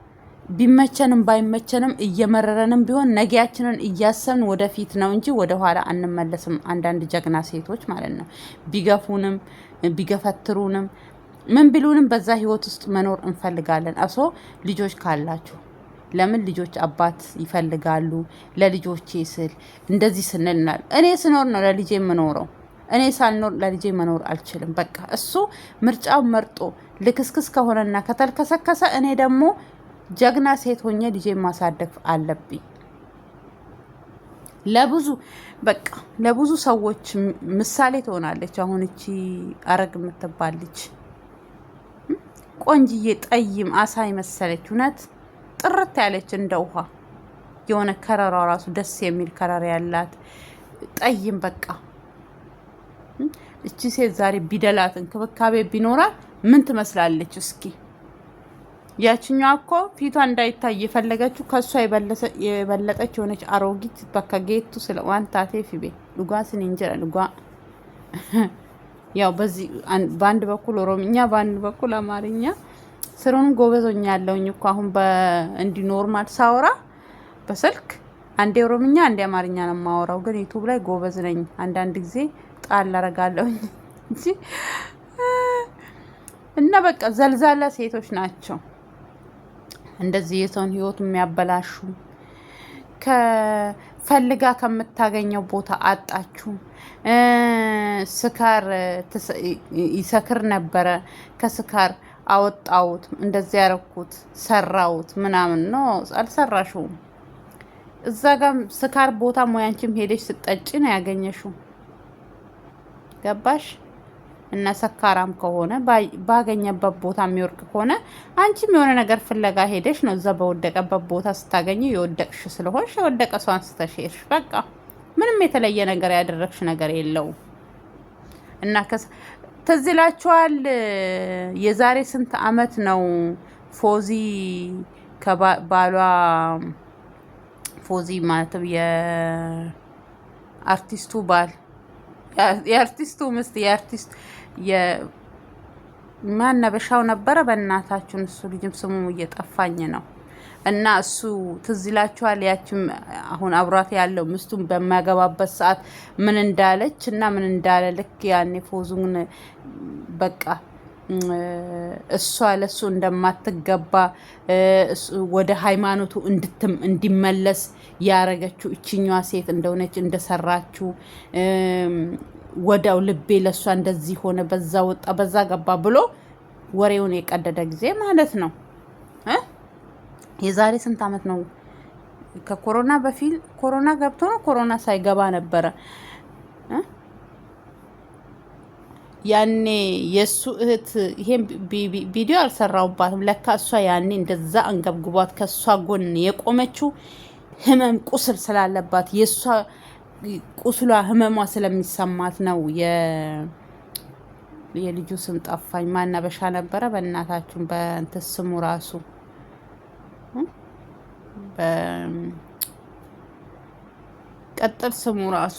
ቢመቸንም ባይመቸንም እየመረረንም ቢሆን ነገያችንን እያሰብን ወደፊት ነው እንጂ ወደ ኋላ አንመለስም። አንዳንድ ጀግና ሴቶች ማለት ነው። ቢገፉንም ቢገፈትሩንም ምን ቢሉንም በዛ ህይወት ውስጥ መኖር እንፈልጋለን። አሶ ልጆች ካላችሁ ለምን ልጆች አባት ይፈልጋሉ። ለልጆቼ ስል እንደዚህ ስንልናል። እኔ ስኖር ነው ለልጄ የምኖረው። እኔ ሳልኖር ለልጄ መኖር አልችልም። በቃ እሱ ምርጫው መርጦ ልክስክስ ከሆነና ከተልከሰከሰ እኔ ደግሞ ጀግና ሴት ሆኜ ልጄ ማሳደግ አለብኝ። ለብዙ ሰዎች ምሳሌ ትሆናለች። አሁን እቺ አረግ የምትባል ልጅ ቆንጅዬ ጠይም አሳ መሰለች። እውነት ጥርት ያለች እንደ ውሃ የሆነ ከረሯ ራሱ ደስ የሚል ከረር ያላት ጠይም በቃ እቺ ሴት ዛሬ ቢደላት እንክብካቤ ቢኖራት ምን ትመስላለች እስኪ? ያችኛዋ እኮ ፊቷ እንዳይታይ የፈለገችው ከሷ የበለጠች የሆነች አሮጊት በቃ ጌቱ ስለ ዋንታቴ ፊቤ ሉጋ ስንንጀራ ሉጋ ያው በዚህ በአንድ በኩል ኦሮምኛ በአንድ በኩል አማርኛ ስሩን ጎበዞኛ ያለውኝ እኮ አሁን በእንዲ ኖርማል ሳወራ በስልክ አንዴ ኦሮምኛ አንዴ አማርኛ ነው የማወራው። ግን ዩቲዩብ ላይ ጎበዝ ነኝ። አንዳንድ ጊዜ ጣል አረጋለሁኝ እንጂ እና በቃ ዘልዛላ ሴቶች ናቸው እንደዚህ የሰውን ህይወት የሚያበላሹ። ከፈልጋ ከምታገኘው ቦታ አጣችሁ። ስካር ይሰክር ነበረ፣ ከስካር አወጣውት፣ እንደዚህ ያረኩት፣ ሰራውት ምናምን ነው። አልሰራሽውም። እዛ ጋር ስካር ቦታ ሞያንቺም ሄደሽ ስጠጪ ነው ያገኘሽው። ገባሽ? እና ሰካራም ከሆነ ባገኘበት ቦታ የሚወርቅ ከሆነ አንቺም የሆነ ነገር ፍለጋ ሄደሽ ነው እዛ በወደቀበት ቦታ ስታገኙ የወደቅሽ ስለሆንሽ የወደቀ ሰው አንስተሽ ሄድሽ። በቃ ምንም የተለየ ነገር ያደረግሽ ነገር የለውም። እና ትዝ ይላችኋል የዛሬ ስንት አመት ነው ፎዚ ከባሏ ፎዚ ማለት የአርቲስቱ ባል የአርቲስቱ ምስት የአርቲስት የማነበሻው ነበረ። በእናታችሁን እሱ ልጅም ስሙ እየጠፋኝ ነው። እና እሱ ትዝ ይላችኋል ያችም አሁን አብሯት ያለው ምስቱን በማያገባበት ሰዓት ምን እንዳለች እና ምን እንዳለ ልክ ያኔ ፎዙን በቃ እሷ ለሱ እንደማትገባ ወደ ሃይማኖቱ እንዲመለስ ያረገችው እቺኛዋ ሴት እንደሆነች እንደሰራችው ወዳው ልቤ ለሷ እንደዚህ ሆነ፣ በዛ ወጣ፣ በዛ ገባ ብሎ ወሬውን የቀደደ ጊዜ ማለት ነው። የዛሬ ስንት አመት ነው? ከኮሮና በፊት ኮሮና ገብቶ ነው ኮሮና ሳይገባ ነበረ። ያኔ የሱ እህት ይሄን ቪዲዮ አልሰራውባትም። ለካ እሷ ያኔ እንደዛ አንገብግቧት ከሷ ጎን የቆመችው ህመም ቁስል ስላለባት የሷ ቁስሏ ህመሟ ስለሚሰማት ነው። የልጁ ስም ጠፋኝ። ማናበሻ ነበረ በእናታችሁን በእንትን ስሙ ራሱ ቀጥል ስሙ ራሱ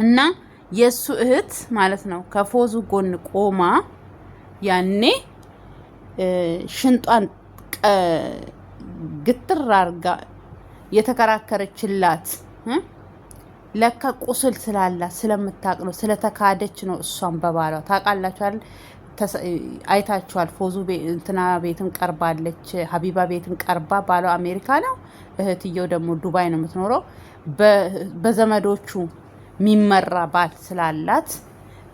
እና የሱ እህት ማለት ነው ከፎዙ ጎን ቆማ ያኔ ሽንጧን ግትር አርጋ የተከራከረችላት ለካ ቁስል ስላላት ስለምታቅ ነው፣ ስለተካደች ነው። እሷን በባሏ ታውቃላችኋል፣ አይታችኋል። ፎዙ እንትና ቤትም ቀርባለች፣ ሀቢባ ቤትም ቀርባ። ባሏ አሜሪካ ነው፣ እህትየው ደግሞ ዱባይ ነው የምትኖረው። በዘመዶቹ የሚመራ ባል ስላላት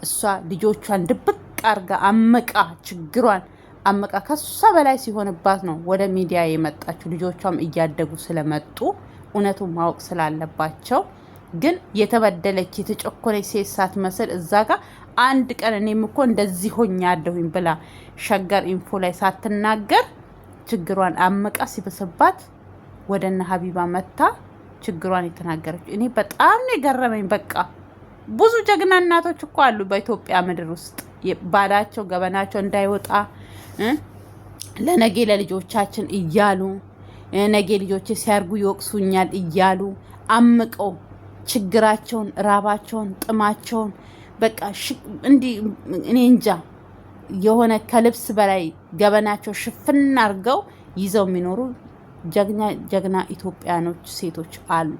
እሷ ልጆቿን ድብቅ አርጋ አመቃ ችግሯን አመቃ ከሷ በላይ ሲሆንባት ነው ወደ ሚዲያ የመጣችው። ልጆቿም እያደጉ ስለመጡ እውነቱን ማወቅ ስላለባቸው ግን የተበደለች የተጨኮነች ሴት ሳትመስል እዛ ጋር አንድ ቀን እኔም እኮ እንደዚህ ሆኛለሁኝ ብላ ሸገር ኢንፎ ላይ ሳትናገር ችግሯን አመቃ ሲበስባት ወደነ ሀቢባ መታ ችግሯን የተናገረች እኔ በጣም ነው የገረመኝ። በቃ ብዙ ጀግና እናቶች እኮ አሉ በኢትዮጵያ ምድር ውስጥ ባላቸው ገበናቸው እንዳይወጣ ለነገ ለልጆቻችን እያሉ ነገ ልጆች ሲያርጉ ይወቅሱኛል እያሉ አምቀው ችግራቸውን፣ ራባቸውን፣ ጥማቸውን በቃ እንዲህ እኔ እንጃ የሆነ ከልብስ በላይ ገበናቸው ሽፍን አርገው ይዘው የሚኖሩ ጀግና ኢትዮጵያኖች ሴቶች አሉ።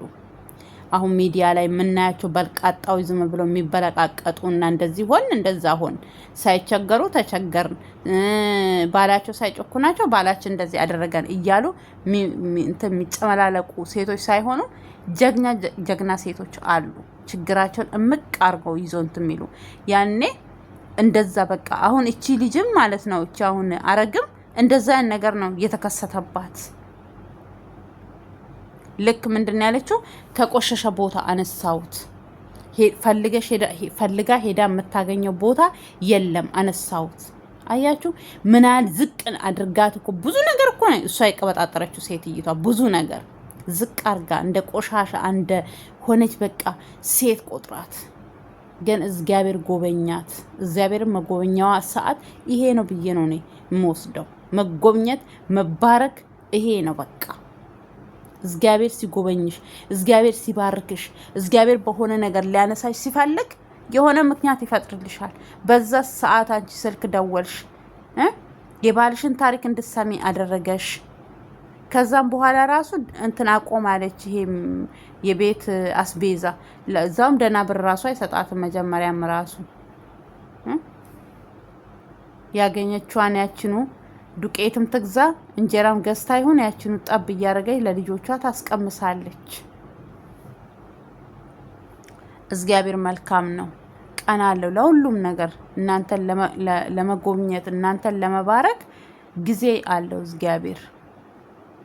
አሁን ሚዲያ ላይ የምናያቸው በልቃጣው ዝም ብለው የሚበለቃቀጡና እንደዚህ ሆን እንደዛ ሆን ሳይቸገሩ ተቸገርን፣ ባላቸው ሳይጮኩናቸው ባላችን እንደዚህ አደረገን እያሉ እንትን የሚጨመላለቁ ሴቶች ሳይሆኑ ጀግና ሴቶች አሉ። ችግራቸውን እምቅ አርገው ይዘው እንትን የሚሉ ያኔ እንደዛ በቃ አሁን እቺ ልጅም ማለት ነው እቺ አሁን አረግም እንደዛ ያን ነገር ነው የተከሰተባት። ልክ ምንድን ያለችው ከቆሸሸ ቦታ አነሳውት፣ ፈልጋ ሄዳ የምታገኘው ቦታ የለም አነሳውት አያችሁ ምናል ዝቅ አድርጋት እኮ ብዙ ነገር እኮ ነው እሷ የቀበጣጠረችው ሴትይቷ ብዙ ነገር ዝቅ አርጋ እንደ ቆሻሻ እንደ ሆነች በቃ ሴት ቆጥራት። ግን እግዚአብሔር ጎበኛት። እግዚአብሔርን መጎበኛዋ ሰዓት ይሄ ነው ብዬ ነው እኔ የምወስደው። መጎብኘት መባረክ ይሄ ነው በቃ። እግዚአብሔር ሲጎበኝሽ፣ እግዚአብሔር ሲባርክሽ፣ እግዚአብሔር በሆነ ነገር ሊያነሳሽ ሲፈልግ የሆነ ምክንያት ይፈጥርልሻል። በዛ ሰዓት አንቺ ስልክ ደወልሽ፣ የባልሽን ታሪክ እንድትሰሚ አደረገሽ። ከዛም በኋላ ራሱ እንትን አቆማለች። ይሄ የቤት አስቤዛ ለዛውም ደህና ብር ራሱ አይሰጣትም። መጀመሪያም ራሱ ያገኘችዋን ያችኑ ዱቄትም ትግዛ እንጀራም ገዝታ ይሁን ያችኑ ጠብ እያደረገች ለልጆቿ ታስቀምሳለች። እግዚአብሔር መልካም ነው። ቀና አለው ለሁሉም ነገር። እናንተን ለመጎብኘት እናንተን ለመባረክ ጊዜ አለው እግዚአብሔር።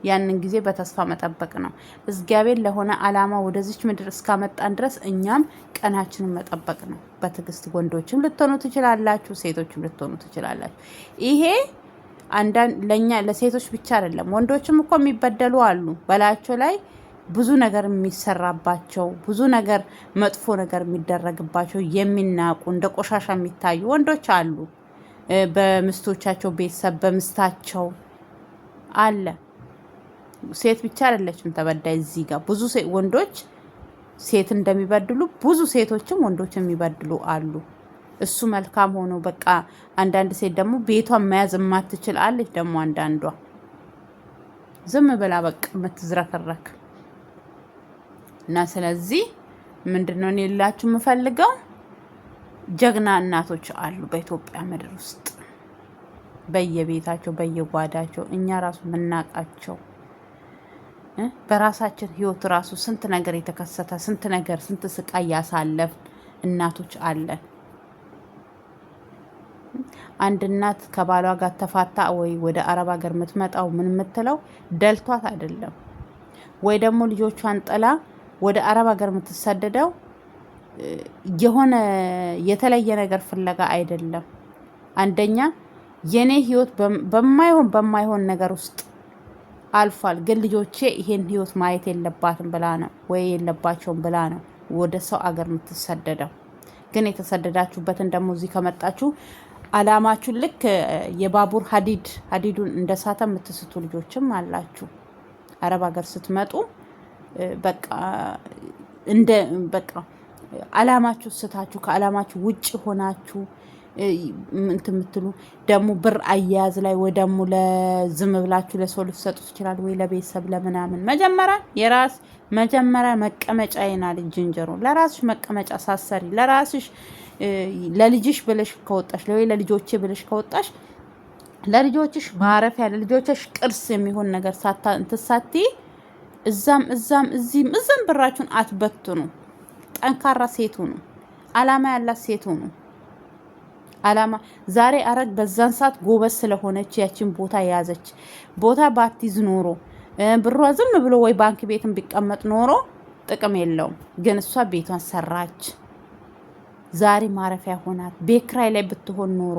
ያንን ጊዜ በተስፋ መጠበቅ ነው። እግዚአብሔር ለሆነ አላማ ወደዚች ምድር እስካመጣን ድረስ እኛም ቀናችንን መጠበቅ ነው በትዕግስት። ወንዶችም ልትሆኑ ትችላላችሁ፣ ሴቶችም ልትሆኑ ትችላላችሁ። ይሄ አንዳንድ ለኛ ለሴቶች ብቻ አይደለም። ወንዶችም እኮ የሚበደሉ አሉ። በላያቸው ላይ ብዙ ነገር የሚሰራባቸው፣ ብዙ ነገር መጥፎ ነገር የሚደረግባቸው፣ የሚናቁ እንደ ቆሻሻ የሚታዩ ወንዶች አሉ። በምስቶቻቸው ቤተሰብ በምስታቸው አለ። ሴት ብቻ አይደለችም ተበዳይ። እዚህ ጋር ብዙ ወንዶች ሴት እንደሚበድሉ ብዙ ሴቶችም ወንዶች የሚበድሉ አሉ። እሱ መልካም ሆኖ በቃ አንዳንድ ሴት ደግሞ ቤቷን መያዝ የማትችል አለች። ደግሞ አንዳንዷ ዝም ብላ በቃ የምትዝረከረክ እና ስለዚህ ምንድነው እኔ ልላችሁ የምፈልገው ጀግና እናቶች አሉ በኢትዮጵያ ምድር ውስጥ በየቤታቸው በየጓዳቸው እኛ ራሱ ምናቃቸው በራሳችን ህይወት ራሱ ስንት ነገር የተከሰተ ስንት ነገር ስንት ስቃይ ያሳለፍ እናቶች አለን። አንድ እናት ከባሏ ጋር ተፋታ ወይ ወደ አረብ ሀገር የምትመጣው ምን የምትለው ደልቷት አይደለም፣ ወይ ደግሞ ልጆቿን ጥላ ወደ አረብ ሀገር የምትሰደደው የሆነ የተለየ ነገር ፍለጋ አይደለም። አንደኛ የኔ ህይወት በማይሆን ነገር ውስጥ አልፏል፣ ግን ልጆቼ ይሄን ህይወት ማየት የለባትም ብላ ነው ወይ የለባቸውም ብላ ነው ወደ ሰው አገር የምትሰደደው። ግን የተሰደዳችሁበትን ደግሞ እዚህ ከመጣችሁ አላማችሁ ልክ የባቡር ሀዲዱን እንደሳተ የምትስቱ ልጆችም አላችሁ። አረብ ሀገር ስትመጡ በቃ አላማችሁ ስታችሁ ከአላማችሁ ውጭ ሆናችሁ እንትን የምትሉ ደግሞ ብር አያያዝ ላይ ወይ ደግሞ ለዝም ብላችሁ ለሰው ልትሰጡ ትችላል ወይ ለቤተሰብ ለምናምን። መጀመሪያ መቀመጫ ይናል ጅንጀሮ ለራስሽ መቀመጫ ሳሰሪ ለራስሽ ለልጅሽ ብለሽ ከወጣሽ ወይ ለልጆቼ ብለሽ ከወጣሽ ለልጆችሽ ማረፊያ ለልጆችሽ ቅርስ የሚሆን ነገር ሳታንተሳቲ እዛም እዚህም ብራችሁን አትበትኑ። ጠንካራ ሴት ሁኑ። አላማ ያላት ሴት ሁኑ። አላማ ዛሬ አረግ በዛን ሰዓት ጎበዝ ስለሆነች ያችን ቦታ ያዘች። ቦታ ባትይዝ ኖሮ ብሯ ዝም ብሎ ወይ ባንክ ቤትን ቢቀመጥ ኖሮ ጥቅም የለውም። ግን እሷ ቤቷን ሰራች። ዛሬ ማረፊያ ሆናት። ቤት ኪራይ ላይ ብትሆን ኖሮ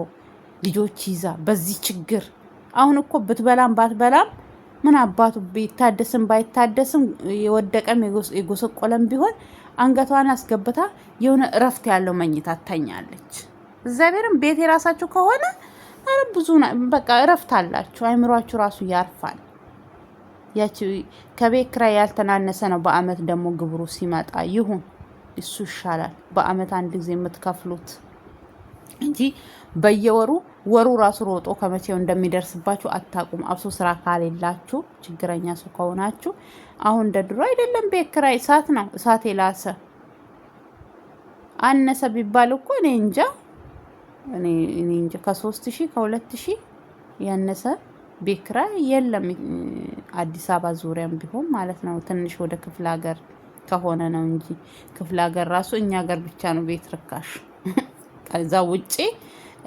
ልጆች ይዛ በዚህ ችግር አሁን እኮ ብትበላም ባትበላም ምን አባቱ ቢታደስም ባይታደስም የወደቀም የጎሰቆለም ቢሆን አንገቷን አስገብታ የሆነ እረፍት ያለው መኝታ ተኛለች። እግዚአብሔርም ቤት የራሳችሁ ከሆነ ብዙ በቃ እረፍት አላችሁ። አይምሯችሁ ራሱ ያርፋል። ያቺ ከቤት ኪራይ ያልተናነሰ ነው። በአመት ደግሞ ግብሩ ሲመጣ ይሁን እሱ ይሻላል። በአመት አንድ ጊዜ የምትከፍሉት እንጂ ወሩ ራሱ ሮጦ ከመቼው እንደሚደርስባችሁ አታቁም። አብሶ ስራ ካሌላችሁ ችግረኛ ሰው ከሆናችሁ አሁን እንደ ድሮ አይደለም። ቤት ኪራይ እሳት ነው። እሳት የላሰ አነሰ ቢባል እኮ እኔ እንጃ ከ3000 ከ2000 ያነሰ ቤት ኪራይ የለም። አዲስ አበባ ዙሪያም ቢሆን ማለት ነው። ትንሽ ወደ ክፍለ ሀገር ከሆነ ነው እንጂ ክፍለ ሀገር ራሱ እኛ ሀገር ብቻ ነው ቤት ርካሽ። ከዛ ውጪ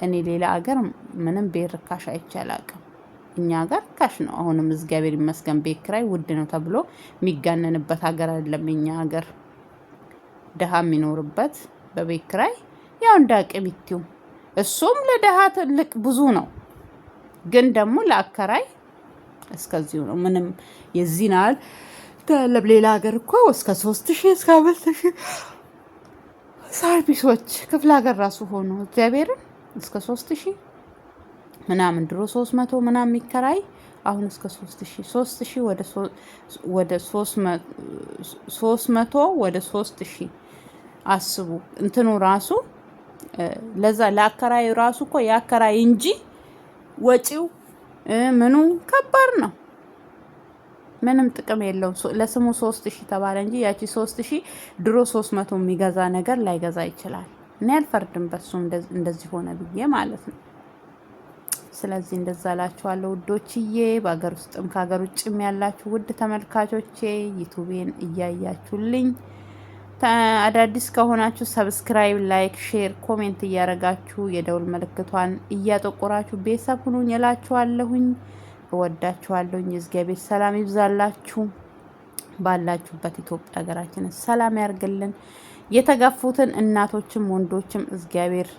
እኔ ሌላ ሀገር ምንም ቤት ርካሽ አይቻላቅም። እኛ ሀገር ርካሽ ነው። አሁንም እግዚአብሔር ይመስገን ቤት ኪራይ ውድ ነው ተብሎ የሚጋነንበት ሀገር አይደለም። እኛ ሀገር ድሃ የሚኖርበት በቤት ኪራይ ያው እንደ አቅም ይትዩ እሱም ለደሃ ትልቅ ብዙ ነው፣ ግን ደግሞ ለአከራይ እስከዚሁ ነው። ምንም የዚህናል ሌላ ሀገር እኮ እስከ 3000 እስከ 5000 ሰርቪሶች ክፍለ ሀገር ራሱ ሆኖ እግዚአብሔርን እስከ 3000 ምናምን ድሮ 300 ምናምን የሚከራይ አሁን እስከ 3000 ወደ 300 ወደ 3000 አስቡ። እንትኑ ራሱ ለዛ ለአከራይ ራሱ እኮ የአከራይ እንጂ ወጪው ምኑ ከባድ ነው። ምንም ጥቅም የለውም። ለስሙ 3000 ተባለ እንጂ ያቺ 3000 ድሮ 300 የሚገዛ ነገር ላይገዛ ይችላል። እኔ አልፈርድም በሱ እንደዚህ ሆነ ብዬ ማለት ነው። ስለዚህ እንደዛ እላችኋለሁ ውዶችዬ፣ በሀገር ውስጥም ከሀገር ውጭም ያላችሁ ውድ ተመልካቾቼ ዩቲዩቤን እያያችሁልኝ አዳዲስ ከሆናችሁ ሰብስክራይብ፣ ላይክ፣ ሼር፣ ኮሜንት እያረጋችሁ የደውል ምልክቷን እያጠቆራችሁ ቤተሰብ ሁኑኝ እላችኋለሁኝ። እወዳችኋለሁኝ። እግዚአብሔር ሰላም ይብዛላችሁ። ባላችሁበት ኢትዮጵያ ሀገራችንን ሰላም ያርግልን። የተገፉትን እናቶችም ወንዶችም እግዚአብሔር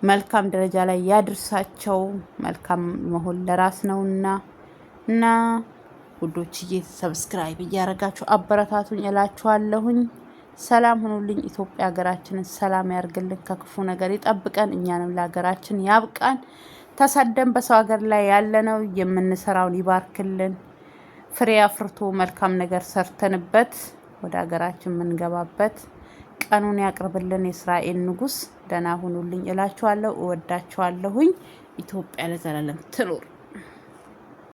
መልካም ደረጃ ላይ ያድርሳቸው። መልካም መሆን ለራስ ነውና እና ውዶችዬ ሰብስክራይብ እያረጋችሁ አበረታቱኝ እላችኋለሁኝ። ሰላም ሁኑልኝ። ኢትዮጵያ ሀገራችንን ሰላም ያርግልን፣ ከክፉ ነገር ይጠብቀን፣ እኛንም ለሀገራችን ያብቃን። ተሰደን በሰው ሀገር ላይ ያለነው የምንሰራውን ይባርክልን። ፍሬ አፍርቶ መልካም ነገር ሰርተንበት ወደ ሀገራችን የምንገባበት ቀኑን ያቅርብልን የእስራኤል ንጉሥ። ደህና ሁኑልኝ እላችኋለሁ። እወዳችኋለሁኝ። ኢትዮጵያ ለዘላለም ትኑር።